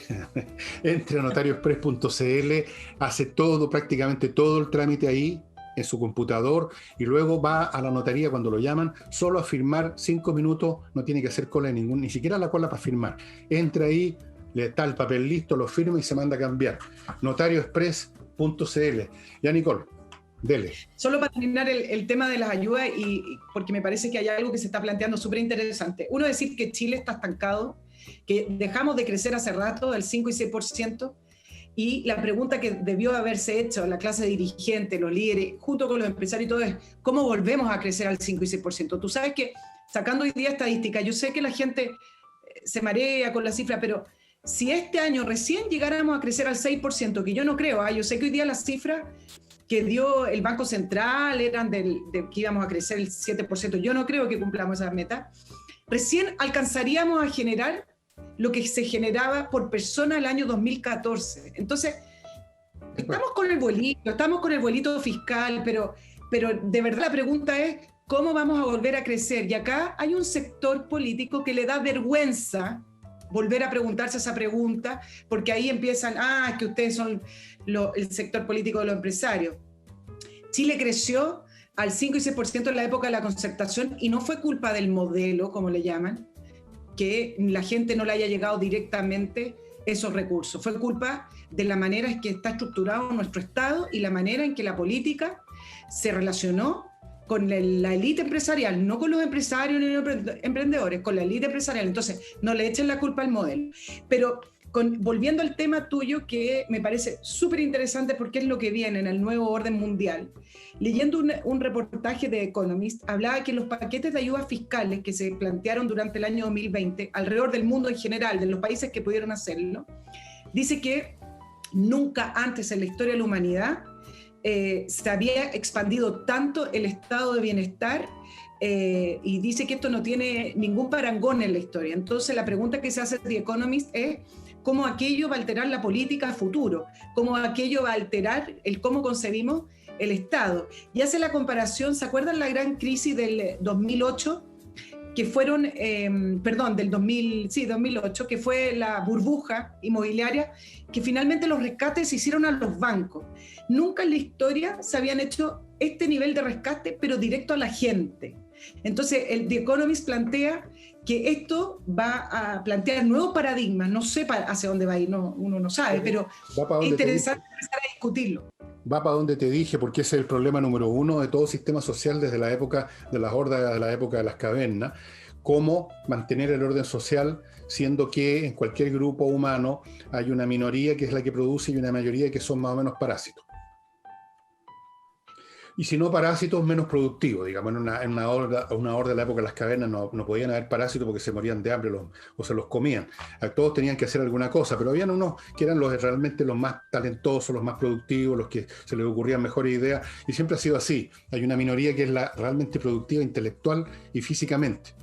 entre a notarioexpress.cl, hace prácticamente todo el trámite ahí, en su computador y luego va a la notaría cuando lo llaman, solo a firmar 5 minutos, no tiene que hacer cola de ni siquiera la cola para firmar. Entra ahí, le está el papel listo, lo firma y se manda a cambiar. Notarioexpress.cl. Ya, Nicole, dele. Solo para terminar el tema de las ayudas, porque me parece que hay algo que se está planteando súper interesante. Uno, decir que Chile está estancado, que dejamos de crecer hace rato, del 5 y 6%, y la pregunta que debió haberse hecho a la clase dirigente, los líderes, junto con los empresarios y todo, es ¿cómo volvemos a crecer al 5 y 6%? Tú sabes que, sacando hoy día estadística, yo sé que la gente se marea con la cifra, pero si este año recién llegáramos a crecer al 6%, que yo no creo, yo sé que hoy día las cifras que dio el Banco Central eran de que íbamos a crecer el 7%, yo no creo que cumplamos esa meta, recién alcanzaríamos a generar lo que se generaba por persona el año 2014. Entonces, estamos con el vuelito fiscal, pero de verdad la pregunta es, ¿cómo vamos a volver a crecer? Y acá hay un sector político que le da vergüenza volver a preguntarse esa pregunta, porque ahí empiezan, es que ustedes son el sector político de los empresarios. Chile creció al 5 y 6% en la época de la concertación y no fue culpa del modelo, como le llaman, que la gente no le haya llegado directamente esos recursos. Fue culpa de la manera en que está estructurado nuestro Estado y la manera en que la política se relacionó con la élite empresarial, no con los empresarios ni los emprendedores, con la élite empresarial. Entonces, no le echen la culpa al modelo. Pero volviendo al tema tuyo, que me parece súper interesante porque es lo que viene en el nuevo orden mundial. Leyendo un reportaje de Economist, hablaba que los paquetes de ayudas fiscales que se plantearon durante el año 2020, alrededor del mundo en general, de los países que pudieron hacerlo, dice que nunca antes en la historia de la humanidad se había expandido tanto el estado de bienestar, y dice que esto no tiene ningún parangón en la historia. Entonces la pregunta que se hace de The Economist es cómo aquello va a alterar la política a futuro, cómo aquello va a alterar el cómo concebimos el Estado. Y hace la comparación, ¿se acuerdan la gran crisis del 2008? Que fueron, del 2008, que fue la burbuja inmobiliaria, que finalmente los rescates se hicieron a los bancos. Nunca en la historia se habían hecho este nivel de rescate, pero directo a la gente. Entonces, el The Economist plantea que esto va a plantear nuevos paradigmas. No sé hacia dónde va a ir, uno no sabe, pero es interesante empezar a discutirlo. Va para donde te dije, porque ese es el problema número uno de todo sistema social desde la época de las hordas, de la época de las cavernas. Cómo mantener el orden social, siendo que en cualquier grupo humano hay una minoría que es la que produce y una mayoría que son más o menos parásitos. Y si no parásitos, menos productivos. Digamos, en una horda de la época de las cavernas no podían haber parásitos porque se morían de hambre o se los comían. Todos tenían que hacer alguna cosa, pero habían unos que eran realmente los más talentosos, los más productivos, los que se les ocurrían mejores ideas, y siempre ha sido así. Hay una minoría que es la realmente productiva intelectual y físicamente.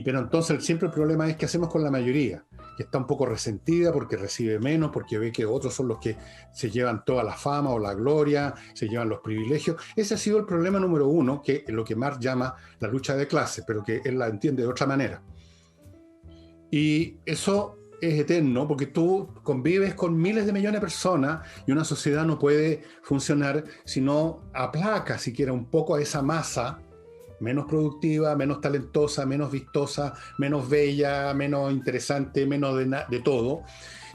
Pero entonces siempre el problema es qué hacemos con la mayoría, que está un poco resentida porque recibe menos, porque ve que otros son los que se llevan toda la fama o la gloria, se llevan los privilegios. Ese ha sido el problema número uno, que es lo que Marx llama la lucha de clases, pero que él la entiende de otra manera. Y eso es eterno, porque tú convives con miles de millones de personas y una sociedad no puede funcionar si no aplaca siquiera un poco a esa masa menos productiva, menos talentosa, menos vistosa, menos bella, menos interesante, menos de todo,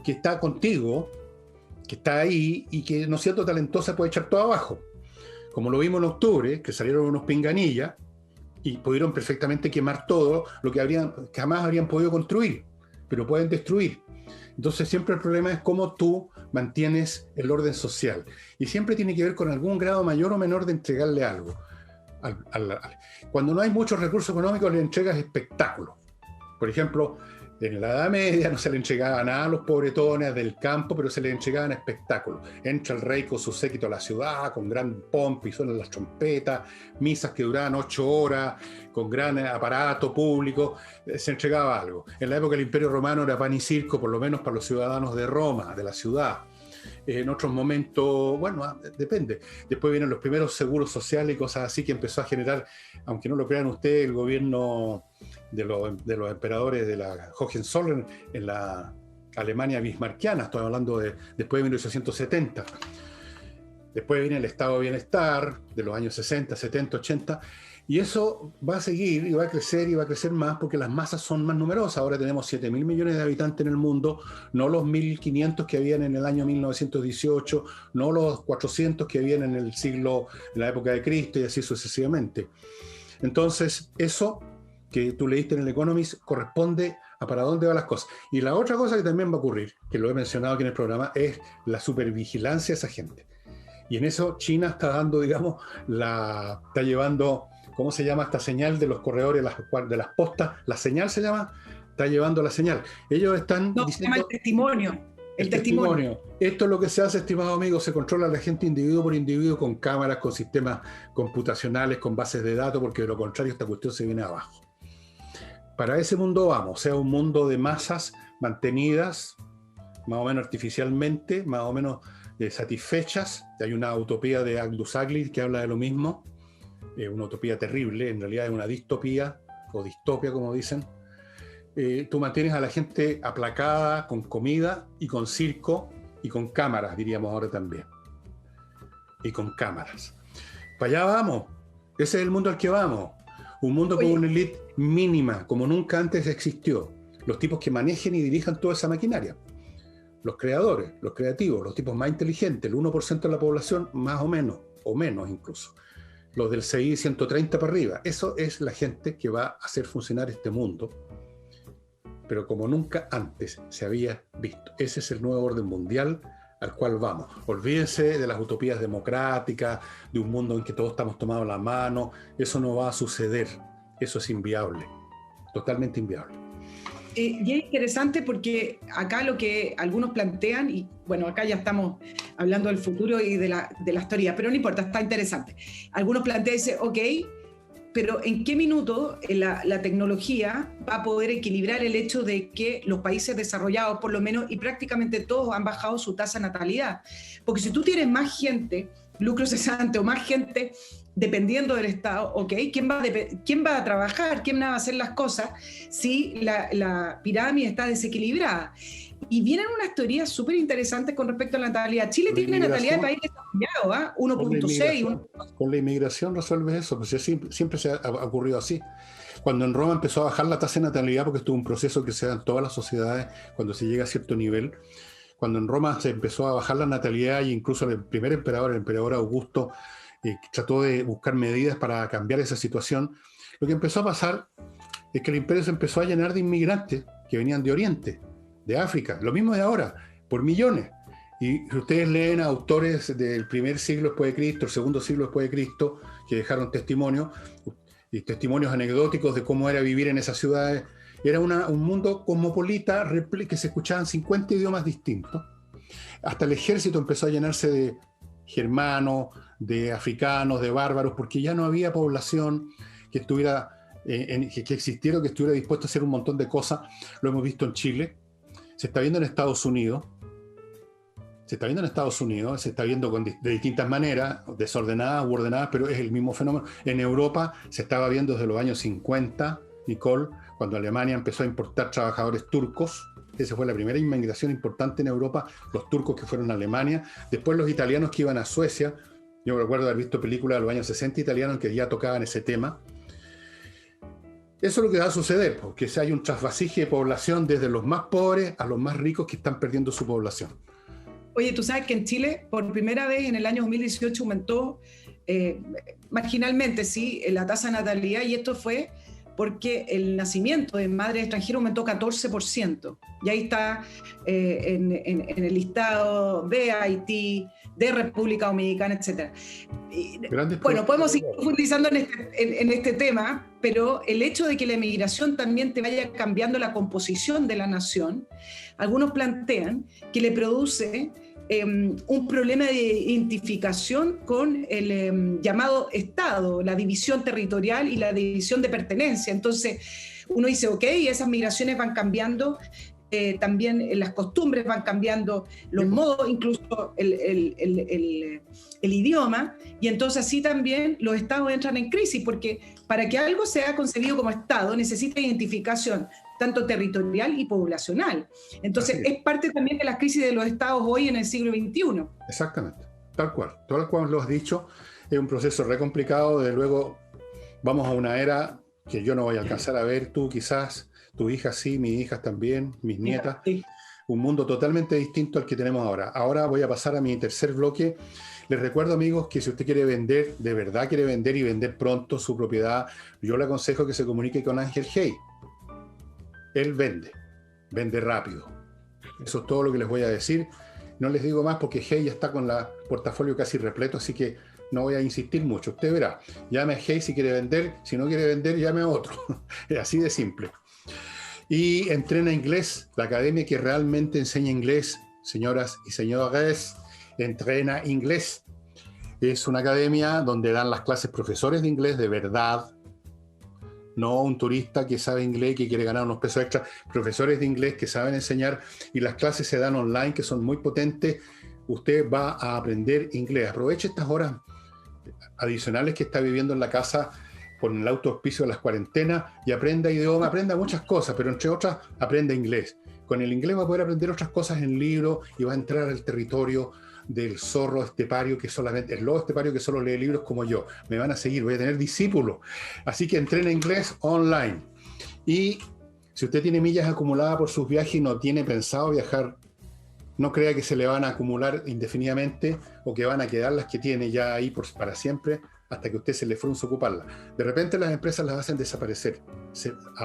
que está contigo, que está ahí y que, no siendo talentosa, puede echar todo abajo. Como lo vimos en octubre, que salieron unos pinganillas y pudieron perfectamente quemar todo lo que jamás habrían podido construir, pero pueden destruir. Entonces siempre el problema es cómo tú mantienes el orden social. Y siempre tiene que ver con algún grado mayor o menor de entregarle algo. Cuando no hay muchos recursos económicos, le entregas espectáculos. Por ejemplo, en la Edad Media no se le entregaba nada a los pobretones del campo, pero se le entregaban espectáculos. Entra el rey con su séquito a la ciudad, con gran pompa y suenan las trompetas, misas que duraban 8 horas, con gran aparato público, se entregaba algo. En la época del Imperio Romano era pan y circo, por lo menos para los ciudadanos de Roma, de la ciudad. En otros momentos, bueno, depende. Después vienen los primeros seguros sociales y cosas así que empezó a generar, aunque no lo crean ustedes, el gobierno de los emperadores de la Hohenzollern en la Alemania bismarckiana. Estoy hablando de después de 1870. Después viene el estado de bienestar de los años 60, 70, 80, y eso va a seguir y va a crecer más porque las masas son más numerosas. Ahora tenemos 7.000 millones de habitantes en el mundo, no los 1.500 que habían en el año 1918, no los 400 que habían en la época de Cristo y así sucesivamente. Entonces, eso que tú leíste en el Economist corresponde a para dónde van las cosas. Y la otra cosa que también va a ocurrir, que lo he mencionado aquí en el programa, es la supervigilancia de esa gente. Y en eso China está dando, digamos, está llevando, ¿cómo se llama esta señal de los corredores de las postas? La señal se llama, está llevando la señal. Ellos están diciendo, se llama el testimonio. El testimonio. Esto es lo que se hace, estimado amigo, se controla a la gente individuo por individuo con cámaras, con sistemas computacionales, con bases de datos, porque de lo contrario esta cuestión se viene abajo. Para ese mundo vamos, o sea, un mundo de masas mantenidas, más o menos artificialmente, más o menos satisfechas. Hay una utopía de Aldous Huxley que habla de lo mismo, una utopía terrible, en realidad es una distopía, o distopia como dicen. Tú mantienes a la gente aplacada con comida y con circo y con cámaras, diríamos ahora también. Y con cámaras. Para allá vamos. Ese es el mundo al que vamos. Un mundo con una élite mínima, como nunca antes existió. Los tipos que manejen y dirijan toda esa maquinaria. Los creadores, los creativos, los tipos más inteligentes, el 1% de la población más o menos incluso. Los del CI 130 para arriba. Eso es la gente que va a hacer funcionar este mundo, pero como nunca antes se había visto. Ese es el nuevo orden mundial al cual vamos. Olvídense de las utopías democráticas, de un mundo en que todos estamos tomados la mano. Eso no va a suceder. Eso es inviable. Totalmente inviable. Y es interesante porque acá lo que algunos plantean, y bueno, acá ya estamos hablando del futuro y de la historia, pero no importa, está interesante. Algunos plantean, dicen, ok, pero ¿en qué minuto la tecnología va a poder equilibrar el hecho de que los países desarrollados, por lo menos, y prácticamente todos han bajado su tasa de natalidad? Porque si tú tienes más gente, lucro cesante, o más gente dependiendo del Estado, ok, ¿quién va a trabajar? ¿Quién va a hacer las cosas si la pirámide está desequilibrada? Y vienen unas teorías súper interesantes con respecto a la natalidad. Chile tiene natalidad de país desarrollado, 1.6. Con la inmigración resuelves eso, pues siempre se ha ocurrido así. Cuando en Roma empezó a bajar la tasa de natalidad, porque esto es un proceso que se da en todas las sociedades cuando se llega a cierto nivel, cuando en Roma se empezó a bajar la natalidad, e incluso el primer emperador, el emperador Augusto, trató de buscar medidas para cambiar esa situación, lo que empezó a pasar es que el imperio se empezó a llenar de inmigrantes que venían de Oriente, de África, lo mismo de ahora, por millones. Y si ustedes leen a autores del primer siglo después de Cristo, el segundo siglo después de Cristo, que dejaron testimonio, y testimonios anecdóticos de cómo era vivir en esas ciudades, era un mundo cosmopolita que se escuchaban 50 idiomas distintos. Hasta el ejército empezó a llenarse de germanos, de africanos, de bárbaros, porque ya no había población que estuviera, que existiera, que estuviera dispuesta a hacer un montón de cosas. Lo hemos visto en Chile, se está viendo en Estados Unidos, se está viendo de distintas maneras, desordenadas u ordenadas, pero es el mismo fenómeno. En Europa se estaba viendo desde los años 50, Nicole, cuando Alemania empezó a importar trabajadores turcos. Esa fue la primera inmigración importante en Europa, los turcos que fueron a Alemania, después los italianos que iban a Suecia. Yo recuerdo haber visto películas de los años 60 italianos que ya tocaban ese tema. Eso es lo que va a suceder, porque hay un trasvasije de población desde los más pobres a los más ricos que están perdiendo su población. Oye, tú sabes que en Chile, por primera vez en el año 2018, aumentó marginalmente, sí, la tasa de natalidad, y esto fue porque el nacimiento de madres extranjeras aumentó 14%. Y ahí está en el listado de Haití, de República Dominicana, etc. Bueno, podemos seguir profundizando en este tema, pero el hecho de que la emigración también te vaya cambiando la composición de la nación, algunos plantean que le produce un problema de identificación con el llamado Estado, la división territorial y la división de pertenencia. Entonces uno dice, ok, esas migraciones van cambiando, también las costumbres van cambiando, los modos, incluso el idioma, y entonces así también los estados entran en crisis, porque para que algo sea concebido como Estado necesita identificación tanto territorial y poblacional. Entonces es parte también de la crisis de los estados hoy en el siglo XXI. Exactamente. tal cual lo has dicho, es un proceso re complicado, de luego vamos a una era que yo no voy a alcanzar a ver, tú quizás, tu hija sí, mis hijas también, mis nietas, Sí. un mundo totalmente distinto al que tenemos ahora. Ahora voy a pasar a mi tercer bloque. Les recuerdo, amigos, que si usted quiere vender, de verdad quiere vender y vender pronto su propiedad, yo le aconsejo que se comunique con Ángel Hey. Él vende rápido. Eso es todo lo que les voy a decir. No les digo más porque Hey ya está con el portafolio casi repleto, así que no voy a insistir mucho. Usted verá, llame a Hey si quiere vender, si no quiere vender, llame a otro. Es así de simple. Y Entrena Inglés, la academia que realmente enseña inglés, señoras y señores, Entrena Inglés. Es una academia donde dan las clases profesores de inglés de verdad, no un turista que sabe inglés y que quiere ganar unos pesos extra, profesores de inglés que saben enseñar, y las clases se dan online, que son muy potentes. Usted va a aprender inglés. Aproveche estas horas adicionales que está viviendo en la casa con el autoauspicio de las cuarentenas y aprenda idioma, aprenda muchas cosas, pero entre otras aprenda inglés. Con el inglés va a poder aprender otras cosas en libros y va a entrar al territorio del zorro estepario que solamente, el lobo estepario que solo lee libros como yo. Me van a seguir, voy a tener discípulos. Así que entrena inglés online. Y si usted tiene millas acumuladas por sus viajes y no tiene pensado viajar, no crea que se le van a acumular indefinidamente o que van a quedar las que tiene ya ahí para siempre hasta que usted se le frunce ocuparlas. De repente las empresas las hacen desaparecer.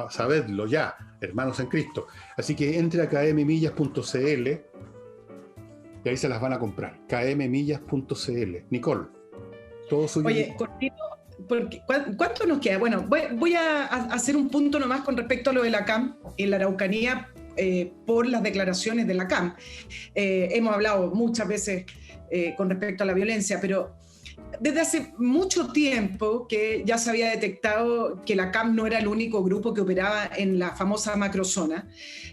Sabedlo ya, hermanos en Cristo. Así que entre a kmmillas.cl y ahí se las van a comprar. kmmillas.cl. Nicole, todo suyo. Oye, cortito, ¿cuánto nos queda? Bueno, voy a hacer un punto nomás con respecto a lo de la CAM en la Araucanía por las declaraciones de la CAM. Hemos hablado muchas veces con respecto a la violencia, pero desde hace mucho tiempo que ya se había detectado que la CAM no era el único grupo que operaba en la famosa macrozona.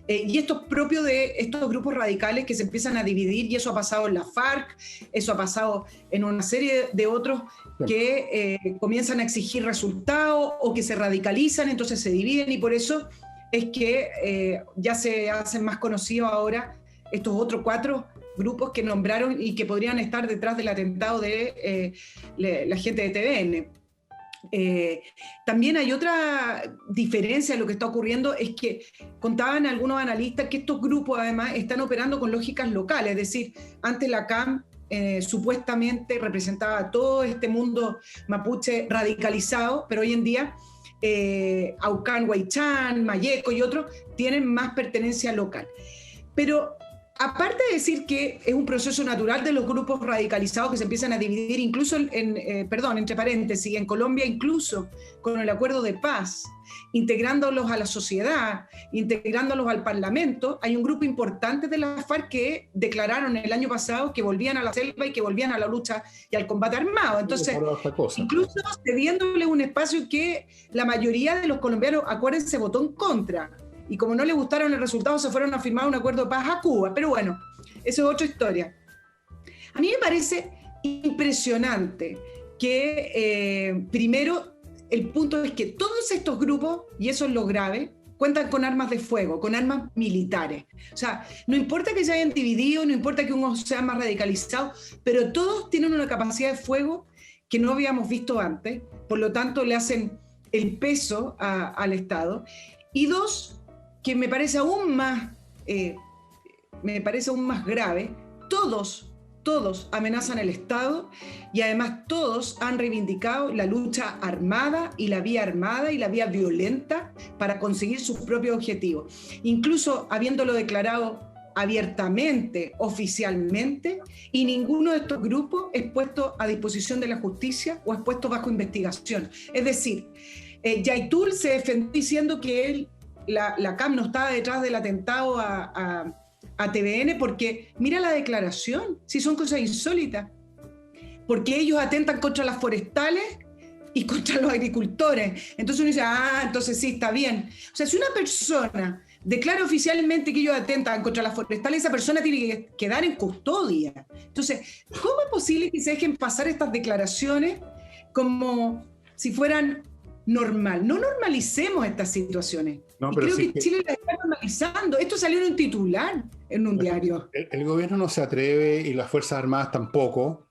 Y esto es propio de estos grupos radicales que se empiezan a dividir, y eso ha pasado en la FARC, eso ha pasado en una serie de otros que comienzan a exigir resultados o que se radicalizan, entonces se dividen, y por eso es que ya se hacen más conocidos ahora estos otros 4 grupos que nombraron y que podrían estar detrás del atentado de la gente de TVN. También hay otra diferencia de lo que está ocurriendo, es que contaban algunos analistas que estos grupos además están operando con lógicas locales, es decir, antes la CAM supuestamente representaba todo este mundo mapuche radicalizado, pero hoy en día Aucán, Huaychán, Mayeco y otros tienen más pertenencia local. Pero aparte de decir que es un proceso natural de los grupos radicalizados que se empiezan a dividir, incluso entre paréntesis, en Colombia incluso con el acuerdo de paz, integrándolos a la sociedad, integrándolos al Parlamento, hay un grupo importante de la FARC que declararon el año pasado que volvían a la selva y que volvían a la lucha y al combate armado. Entonces, incluso cediéndole un espacio que la mayoría de los colombianos, acuérdense, votó en contra. Y como no les gustaron el resultado, se fueron a firmar un acuerdo de paz a Cuba. Pero bueno, eso es otra historia. A mí me parece impresionante que, primero, el punto es que todos estos grupos, y eso es lo grave, cuentan con armas de fuego, con armas militares. O sea, no importa que se hayan dividido, no importa que uno sea más radicalizado, pero todos tienen una capacidad de fuego que no habíamos visto antes. Por lo tanto, le hacen el peso al Estado. Y 2, que me parece aún más grave, todos amenazan el Estado, y además todos han reivindicado la lucha armada y la vía violenta para conseguir sus propios objetivos, incluso habiéndolo declarado abiertamente, oficialmente, y ninguno de estos grupos es puesto a disposición de la justicia o es puesto bajo investigación. Es decir, Yaitul se defendió diciendo que la CAM no estaba detrás del atentado a TVN porque, mira la declaración, si son cosas insólitas, porque ellos atentan contra las forestales y contra los agricultores. Entonces uno dice, entonces sí, está bien. O sea, si una persona declara oficialmente que ellos atentan contra las forestales, esa persona tiene que quedar en custodia. Entonces, ¿cómo es posible que se dejen pasar estas declaraciones como si fueran normal? No normalicemos estas situaciones. No, pero creo que Chile la está normalizando. Esto salió en un titular en un diario. El gobierno no se atreve y las Fuerzas Armadas tampoco,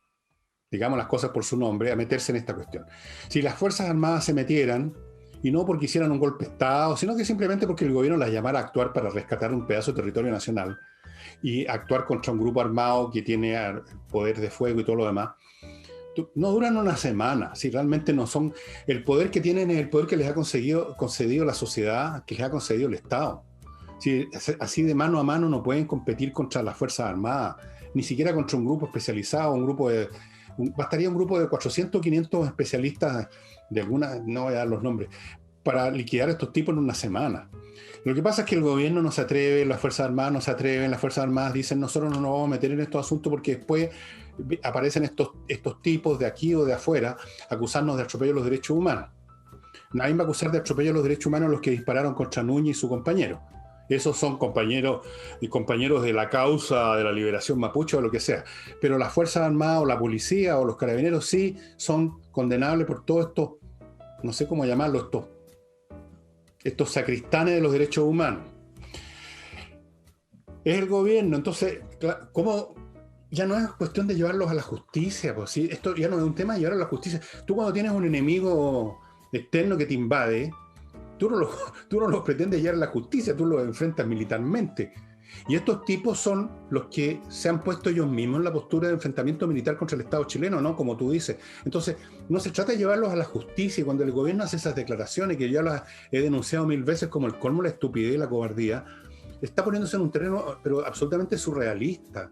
digamos las cosas por su nombre, a meterse en esta cuestión. Si las Fuerzas Armadas se metieran, y no porque hicieran un golpe de Estado, sino que simplemente porque el gobierno las llamara a actuar para rescatar un pedazo de territorio nacional y actuar contra un grupo armado que tiene poder de fuego y todo lo demás, no duran una semana, si realmente no son... El poder que tienen es el poder que les ha concedido la sociedad, que les ha concedido el Estado. Si, así de mano a mano no pueden competir contra las Fuerzas Armadas, ni siquiera contra un grupo especializado, bastaría un grupo de 400 o 500 especialistas de alguna, no voy a dar los nombres, para liquidar a estos tipos en una semana. Lo que pasa es que el gobierno no se atreve, las Fuerzas Armadas no se atreven, las Fuerzas Armadas dicen nosotros no nos vamos a meter en estos asuntos porque después aparecen estos tipos de aquí o de afuera acusarnos de atropello a los derechos humanos. Nadie va a acusar de atropello a los derechos humanos a los que dispararon contra Núñez y su compañero. Esos son compañeros de la causa de la liberación mapuche o lo que sea. Pero las Fuerzas Armadas o la policía o los carabineros sí son condenables por todos estos, no sé cómo llamarlo, estos sacristanes de los derechos humanos. Es el gobierno, entonces, ¿cómo? Ya no es cuestión de llevarlos a la justicia, pues, ¿sí? Esto ya no es un tema de llevarlos a la justicia. Tú cuando tienes un enemigo externo que te invade, tú no los pretendes llevar a la justicia, tú los enfrentas militarmente. Y estos tipos son los que se han puesto ellos mismos en la postura de enfrentamiento militar contra el Estado chileno, ¿no? Como tú dices. Entonces, no se trata de llevarlos a la justicia. Y cuando el gobierno hace esas declaraciones, que yo las he denunciado 1000 veces como el colmo de la estupidez y la cobardía, está poniéndose en un terreno pero absolutamente surrealista.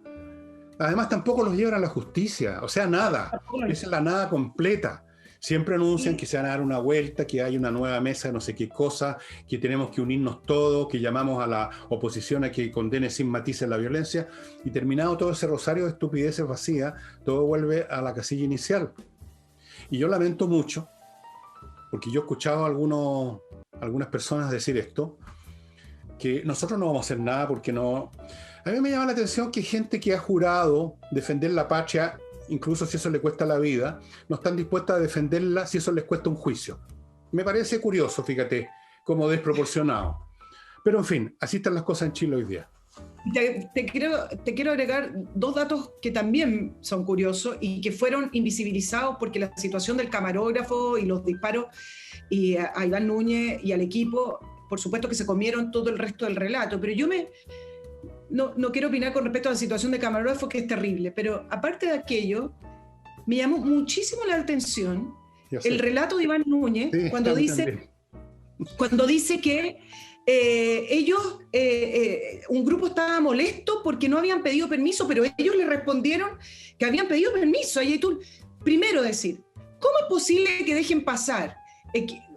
Además, tampoco los llevan a la justicia. O sea, nada. Esa es la nada completa. Siempre anuncian que se van a dar una vuelta, que hay una nueva mesa de no sé qué cosa, que tenemos que unirnos todos, que llamamos a la oposición a que condene sin matices la violencia, y terminado todo ese rosario de estupideces vacías, todo vuelve a la casilla inicial. Y yo lamento mucho, porque yo he escuchado a algunas personas decir esto, que nosotros no vamos a hacer nada porque no... A mí me llama la atención que gente que ha jurado defender la patria, incluso si eso le cuesta la vida, no están dispuestas a defenderla si eso les cuesta un juicio. Me parece curioso, fíjate, como desproporcionado. Pero en fin, así están las cosas en Chile hoy día. Te quiero agregar dos datos que también son curiosos y que fueron invisibilizados porque la situación del camarógrafo y los disparos y a Iván Núñez y al equipo, por supuesto que se comieron todo el resto del relato, pero yo no quiero opinar con respecto a la situación de camarógrafo, que es terrible, pero aparte de aquello, me llamó muchísimo la atención el relato de Iván Núñez, sí, cuando dice que ellos, un grupo estaba molesto porque no habían pedido permiso, pero ellos le respondieron que habían pedido permiso. Ahí tú, primero decir, ¿cómo es posible que dejen pasar,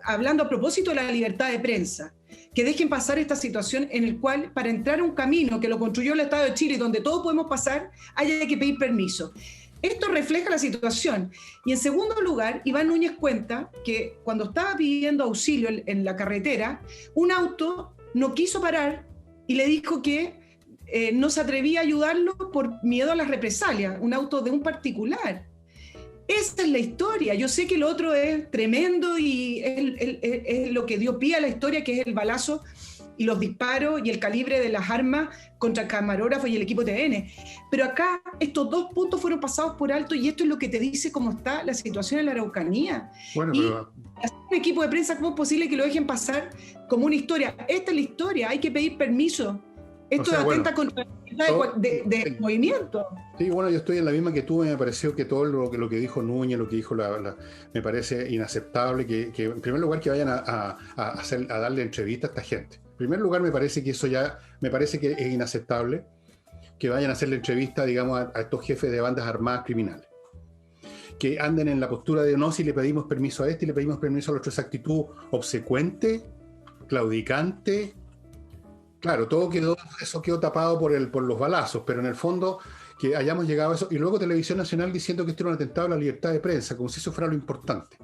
hablando a propósito de la libertad de prensa, que dejen pasar esta situación en el cual para entrar a un camino que lo construyó el Estado de Chile, donde todos podemos pasar, haya que pedir permiso? Esto refleja la situación. Y en segundo lugar, Iván Núñez cuenta que cuando estaba pidiendo auxilio en la carretera, un auto no quiso parar y le dijo que no se atrevía a ayudarlo por miedo a las represalias, un auto de un particular. Esa es la historia. Yo sé que lo otro es tremendo y es lo que dio pie a la historia, que es el balazo y los disparos y el calibre de las armas contra el camarógrafo y el equipo TN. Pero acá estos dos puntos fueron pasados por alto y esto es lo que te dice cómo está la situación en la Araucanía. Bueno, y un equipo de prensa, ¿cómo es posible que lo dejen pasar como una historia? Esta es la historia, hay que pedir permiso. Esto atenta contra la libertad de movimiento. Sí, bueno, yo estoy en la misma que tú. Me pareció que todo lo que dijo Núñez, lo que dijo me parece inaceptable que en primer lugar que vayan a darle entrevista a esta gente. En primer lugar me parece que eso ya me parece que es inaceptable que vayan a hacerle entrevista, digamos, a estos jefes de bandas armadas criminales. Que anden en la postura de no, si le pedimos permiso a este y le pedimos permiso al otro. Esa actitud obsecuente, claudicante. Claro, eso quedó tapado por los balazos, pero en el fondo que hayamos llegado a eso, y luego Televisión Nacional diciendo que esto era un atentado a la libertad de prensa, como si eso fuera lo importante.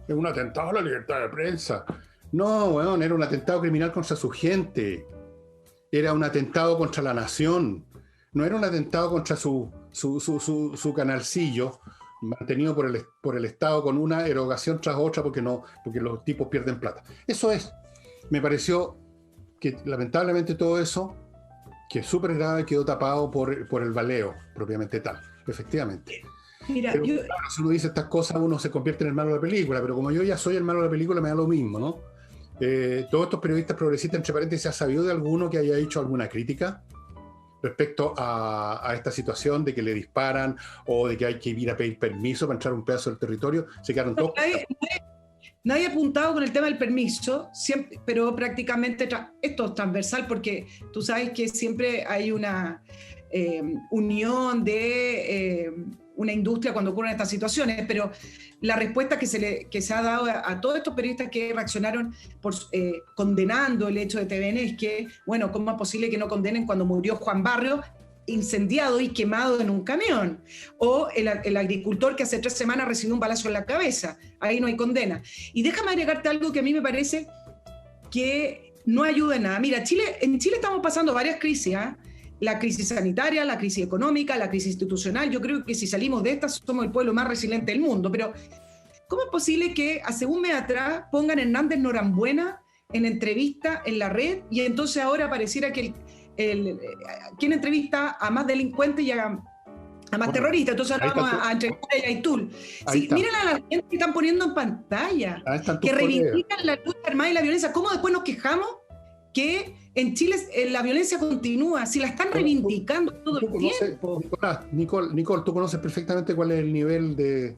Es un atentado a la libertad de prensa. No, bueno, era un atentado criminal contra su gente, era un atentado contra la nación, no era un atentado contra su canalcillo mantenido por el Estado con una erogación tras otra porque los tipos pierden plata. Eso es, me pareció que lamentablemente todo eso, que es súper grave, quedó tapado por el baleo propiamente tal, efectivamente. Mira, Pero claro, si uno dice estas cosas, uno se convierte en el malo de la película, pero como yo ya soy el malo de la película, me da lo mismo, ¿no? Todos estos periodistas progresistas, entre paréntesis, ¿ha sabido de alguno que haya hecho alguna crítica respecto a esta situación de que le disparan o de que hay que ir a pedir permiso para entrar a un pedazo del territorio? Se quedaron todos. nadie ha apuntado con el tema del permiso, siempre, pero prácticamente esto es transversal porque tú sabes que siempre hay una unión de una industria cuando ocurren estas situaciones, pero la respuesta que se ha dado a todos estos periodistas que reaccionaron condenando el hecho de TVN es que, bueno, ¿cómo es posible que no condenen cuando murió Juan Barrio incendiado y quemado en un camión? O el agricultor que hace 3 semanas recibió un balazo en la cabeza. Ahí no hay condena. Y déjame agregarte algo que a mí me parece que no ayuda en nada. Mira, en Chile estamos pasando varias crisis, ¿eh? La crisis sanitaria, la crisis económica, la crisis institucional. Yo creo que si salimos de esta somos el pueblo más resiliente del mundo. Pero ¿cómo es posible que hace un mes atrás pongan a Hernández Norambuena en entrevista en la red y entonces ahora pareciera que quien entrevista a más delincuentes y a más terroristas? Entonces ahora vamos a entrevistar a Yaitul. Sí, miren a la gente que están poniendo en pantalla, que reivindican la lucha armada y la violencia. ¿Cómo después nos quejamos que en Chile la violencia continúa? Si la están reivindicando todo el tiempo. Nicole, tú conoces perfectamente cuál es el nivel de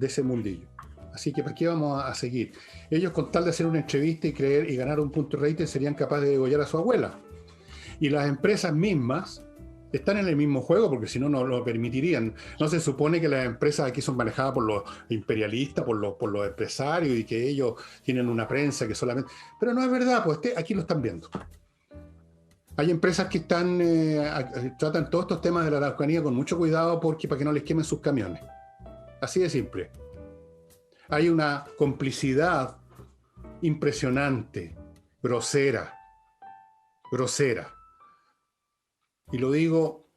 ese mundillo. Así que ¿para qué vamos a seguir? Ellos, con tal de hacer una entrevista y creer y ganar un punto de rating, serían capaces de degollar a su abuela. Y las empresas mismas están en el mismo juego, porque si no, no lo permitirían. No se supone que las empresas aquí son manejadas por los imperialistas, por los empresarios, y que ellos tienen una prensa que solamente... Pero no es verdad, pues aquí lo están viendo. Hay empresas que tratan todos estos temas de la Araucanía con mucho cuidado para que no les quemen sus camiones. Así de simple. Hay una complicidad impresionante, grosera. Y lo digo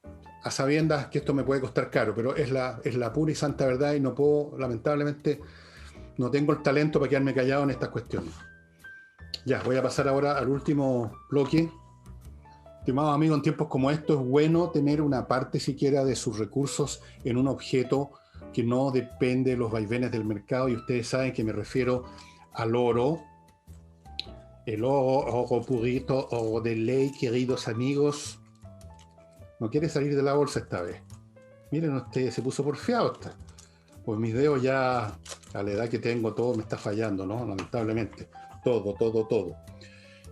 a sabiendas que esto me puede costar caro, pero es la pura y santa verdad, y no puedo, lamentablemente, no tengo el talento para quedarme callado en estas cuestiones. Ya, voy a pasar ahora al último bloque. Estimado amigo, en tiempos como estos es bueno tener una parte siquiera de sus recursos en un objeto que no depende de los vaivenes del mercado, y ustedes saben que me refiero al oro. El oro purito, oro de ley, queridos amigos. No quiere salir de la bolsa esta vez. Miren ustedes, se puso porfiado esta. Pues mis dedos ya, a la edad que tengo, todo me está fallando, ¿no? Lamentablemente. Todo.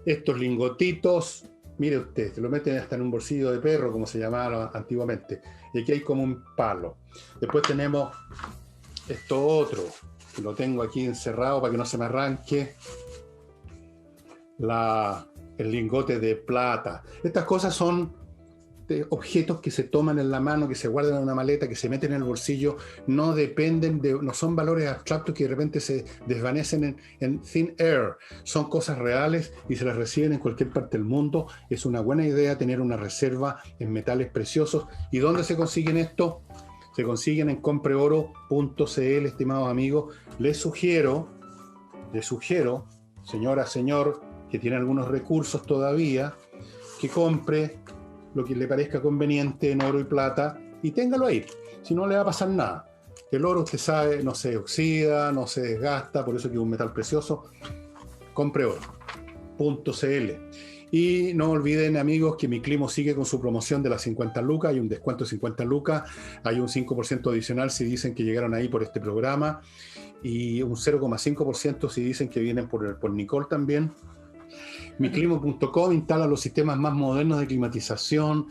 Estos lingotitos, mire usted, se lo meten hasta en un bolsillo de perro, como se llamaba antiguamente. Y aquí hay como un palo. Después tenemos esto otro, que lo tengo aquí encerrado para que no se me arranque. El lingote de plata. Estas cosas son objetos que se toman en la mano, que se guardan en una maleta, que se meten en el bolsillo. No dependen no son valores abstractos que de repente se desvanecen en thin air. Son cosas reales y se las reciben en cualquier parte del mundo. Es una buena idea tener una reserva en metales preciosos. ¿Y dónde se consiguen esto? Se consiguen en compreoro.cl, estimados amigos. Les sugiero, señora, señor, que tiene algunos recursos todavía, que compre lo que le parezca conveniente en oro y plata y téngalo ahí. Si no, le va a pasar nada. El oro, usted sabe, no se oxida, no se desgasta, por eso que es un metal precioso. Compreoro.cl. Y no olviden, amigos, que Miclimo sigue con su promoción de las 50 lucas. Hay un descuento de 50 lucas, hay un 5% adicional si dicen que llegaron ahí por este programa, y un 0,5% si dicen que vienen por Nicole también. Miclimo.com instala los sistemas más modernos de climatización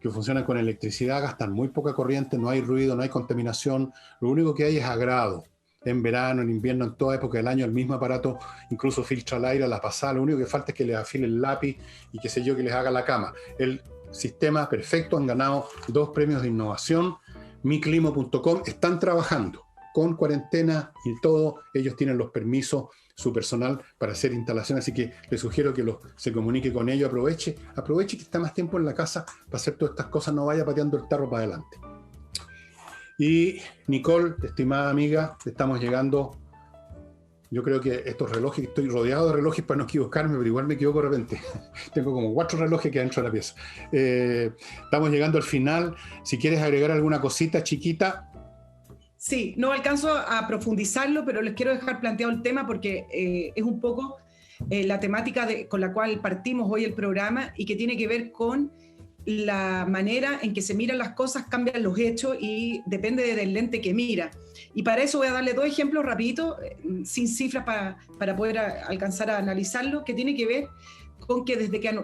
que funcionan con electricidad, gastan muy poca corriente, no hay ruido, no hay contaminación. Lo único que hay es agrado. En verano, en invierno, en toda época del año, el mismo aparato incluso filtra el aire a la pasada. Lo único que falta es que les afile el lápiz y qué sé yo, que les haga la cama. El sistema perfecto, han ganado 2 premios de innovación. Miclimo.com, están trabajando con cuarentena y todo. Ellos tienen los permisos, su personal para hacer instalaciones, así que les sugiero que se comunique con ellos. Aproveche que está más tiempo en la casa para hacer todas estas cosas, no vaya pateando el tarro para adelante. Y Nicole, estimada amiga, estamos llegando. Yo creo que estos relojes, estoy rodeado de relojes para no equivocarme, pero igual me equivoco de repente. Tengo como 4 relojes que adentro de la pieza. Estamos llegando al final. Si quieres agregar alguna cosita chiquita. Sí, no alcanzo a profundizarlo, pero les quiero dejar planteado el tema porque es un poco la temática con la cual partimos hoy el programa y que tiene que ver con la manera en que se miran las cosas, cambian los hechos y depende del lente que mira. Y para eso voy a darle 2 ejemplos rapiditos, sin cifras para poder alcanzar a analizarlo, que tiene que ver con que desde que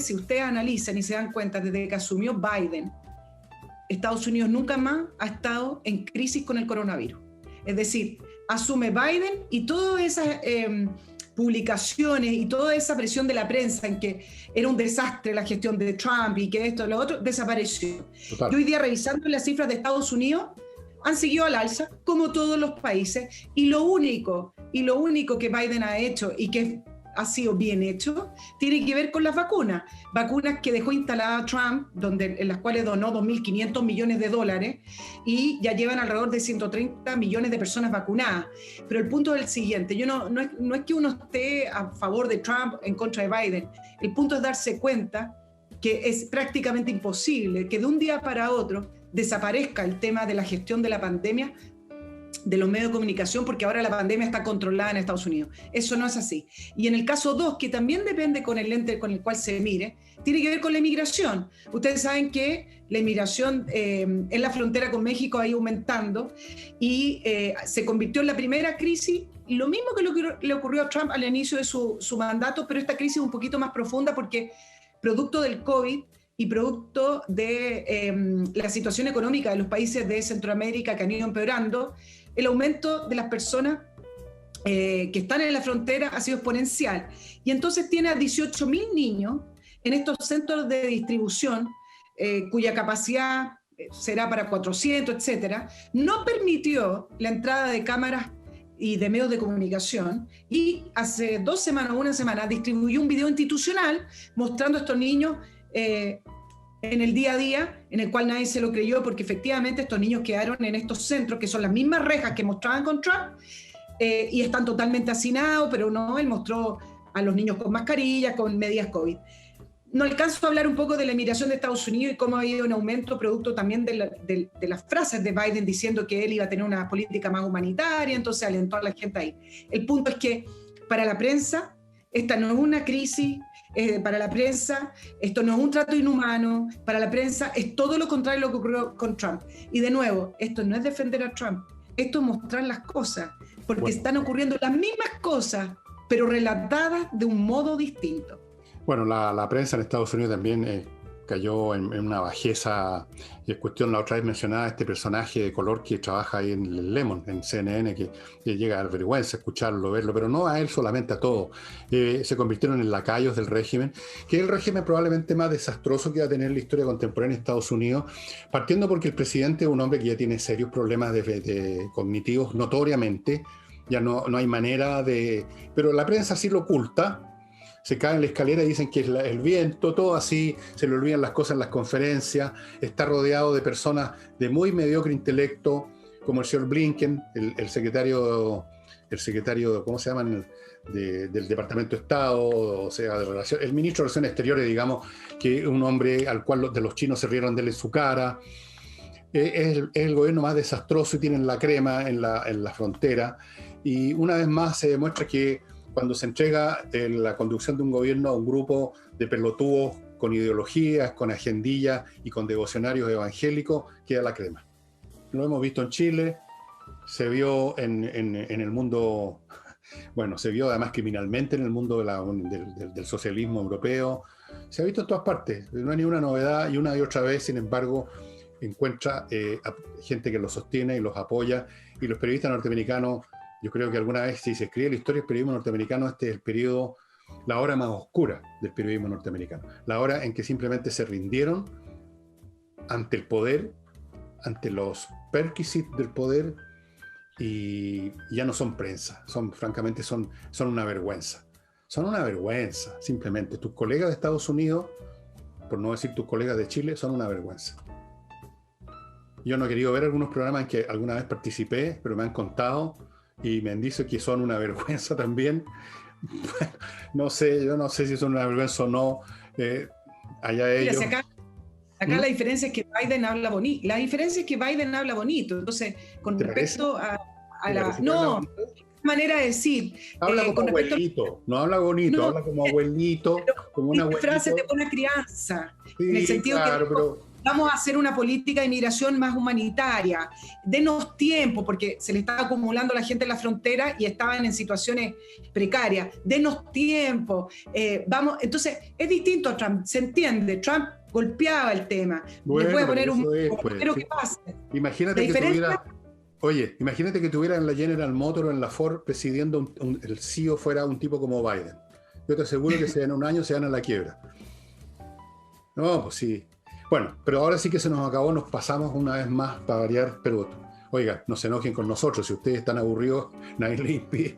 si ustedes analizan y se dan cuenta, desde que asumió Biden, Estados Unidos nunca más ha estado en crisis con el coronavirus. Es decir, asume Biden y todas esas publicaciones y toda esa presión de la prensa en que era un desastre la gestión de Trump y que esto y lo otro, desapareció. Total. Y hoy día, revisando las cifras de Estados Unidos, han seguido al alza, como todos los países, y lo único que Biden ha hecho y que ha sido bien hecho, tiene que ver con las vacunas que dejó instalada Trump, en las cuales donó 2.500 millones de dólares y ya llevan alrededor de 130 millones de personas vacunadas. Pero el punto es el siguiente, no es que uno esté a favor de Trump en contra de Biden, el punto es darse cuenta que es prácticamente imposible que de un día para otro desaparezca el tema de la gestión de la pandemia de los medios de comunicación, porque ahora la pandemia está controlada en Estados Unidos. Eso no es así. Y en el caso 2, que también depende con el lente con el cual se mire, tiene que ver con la inmigración. Ustedes saben que la inmigración en la frontera con México ha ido aumentando y se convirtió en la primera crisis, lo mismo que le ocurrió a Trump al inicio de su mandato, pero esta crisis es un poquito más profunda porque producto del COVID y producto de la situación económica de los países de Centroamérica que han ido empeorando, el aumento de las personas que están en la frontera ha sido exponencial. Y entonces tiene a 18.000 niños en estos centros de distribución, cuya capacidad será para 400, etcétera. No permitió la entrada de cámaras y de medios de comunicación, y hace 2 semanas, una semana, distribuyó un video institucional mostrando a estos niños en el día a día, en el cual nadie se lo creyó, porque efectivamente estos niños quedaron en estos centros, que son las mismas rejas que mostraban con Trump, y están totalmente hacinados, pero no, él mostró a los niños con mascarillas, con medidas COVID. No alcanzo a hablar un poco de la inmigración de Estados Unidos y cómo ha habido un aumento producto también de las frases de Biden diciendo que él iba a tener una política más humanitaria, entonces alentó a la gente ahí. El punto es que para la prensa esta no es una crisis, para la prensa esto no es un trato inhumano, para la prensa es todo lo contrario de lo que ocurrió con Trump. Y de nuevo, esto no es defender a Trump, esto es mostrar las cosas, porque están ocurriendo las mismas cosas, pero relatadas de un modo distinto. Bueno, la prensa en Estados Unidos también cayó en una bajeza, y es cuestión, la otra vez mencionaba este personaje de color que trabaja ahí en el Lemon, en CNN, que llega a dar vergüenza escucharlo, verlo, pero no a él solamente, a todos. Se convirtieron en lacayos del régimen, que es el régimen probablemente más desastroso que va a tener la historia contemporánea de Estados Unidos, partiendo porque el presidente es un hombre que ya tiene serios problemas de cognitivos, notoriamente, ya no hay manera de... Pero la prensa sí lo oculta. Se cae en la escalera y dicen que es el viento, todo así, se le olvidan las cosas en las conferencias, está rodeado de personas de muy mediocre intelecto, como el señor Blinken, el secretario, ¿cómo se llaman? Del Departamento de Estado, o sea, el ministro de Relaciones Exteriores, digamos, que es un hombre al cual de los chinos se rieron de él en su cara. Es el gobierno más desastroso y tienen la crema en la frontera. Y una vez más se demuestra que cuando se entrega la conducción de un gobierno a un grupo de pelotudos con ideologías, con agendillas y con devocionarios evangélicos, queda la crema. Lo hemos visto en Chile, se vio en el mundo, bueno, se vio además criminalmente en el mundo del socialismo europeo, se ha visto en todas partes, no hay ninguna novedad, y una y otra vez, sin embargo, encuentra gente que los sostiene y los apoya, y los periodistas norteamericanos. Yo creo que alguna vez, si se escribe la historia del periodismo norteamericano, este es el periodo, la hora más oscura del periodismo norteamericano. La hora en que simplemente se rindieron ante el poder, ante los perquisites del poder, y ya no son prensa. Francamente, son una vergüenza. Son una vergüenza, simplemente. Tus colegas de Estados Unidos, por no decir tus colegas de Chile, son una vergüenza. Yo no he querido ver algunos programas en que alguna vez participé, pero me han contado y me han dicho que son una vergüenza también. No sé, yo no sé si son una vergüenza o no. Allá ellos. Mira, Acá la diferencia es que Biden habla bonito. La diferencia es que Biden habla bonito. Entonces, con respecto a la... No, manera de decir. Habla como abuelito, no habla bonito, no, habla como abuelito, como un abuelito. Frase de buena crianza, sí, en el sentido claro, que pero... vamos a hacer una política de inmigración más humanitaria. Denos tiempo, porque se le estaba acumulando la gente en la frontera y estaban en situaciones precarias. Denos tiempo. Vamos, entonces, es distinto a Trump, se entiende. Trump golpeaba el tema. Bueno, le puede poner un... pues, pero sí. ¿qué pasa? Imagínate que tuviera... Oye, imagínate que tuviera en la General Motors o en la Ford presidiendo el CEO fuera un tipo como Biden. Yo te aseguro que en un año se van a la quiebra. No, pues sí. Bueno, pero ahora sí que se nos acabó, nos pasamos una vez más para variar, pero oiga, no se enojen con nosotros, si ustedes están aburridos, nadie les impide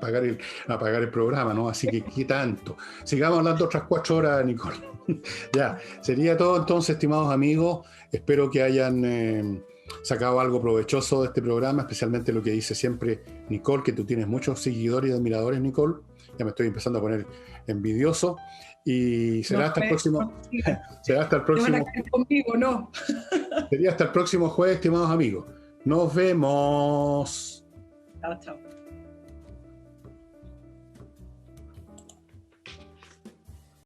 apagar el programa, ¿no? Así que, ¿qué tanto? Sigamos hablando otras 4 horas, Nicole. Ya, sería todo entonces, estimados amigos. Espero que hayan sacado algo provechoso de este programa, especialmente lo que dice siempre Nicole, que tú tienes muchos seguidores y admiradores, Nicole. Ya me estoy empezando a poner envidioso. Y será hasta el próximo. Será hasta el próximo. Conmigo, no. Sería hasta el próximo jueves, estimados amigos. Nos vemos. Chao, chao.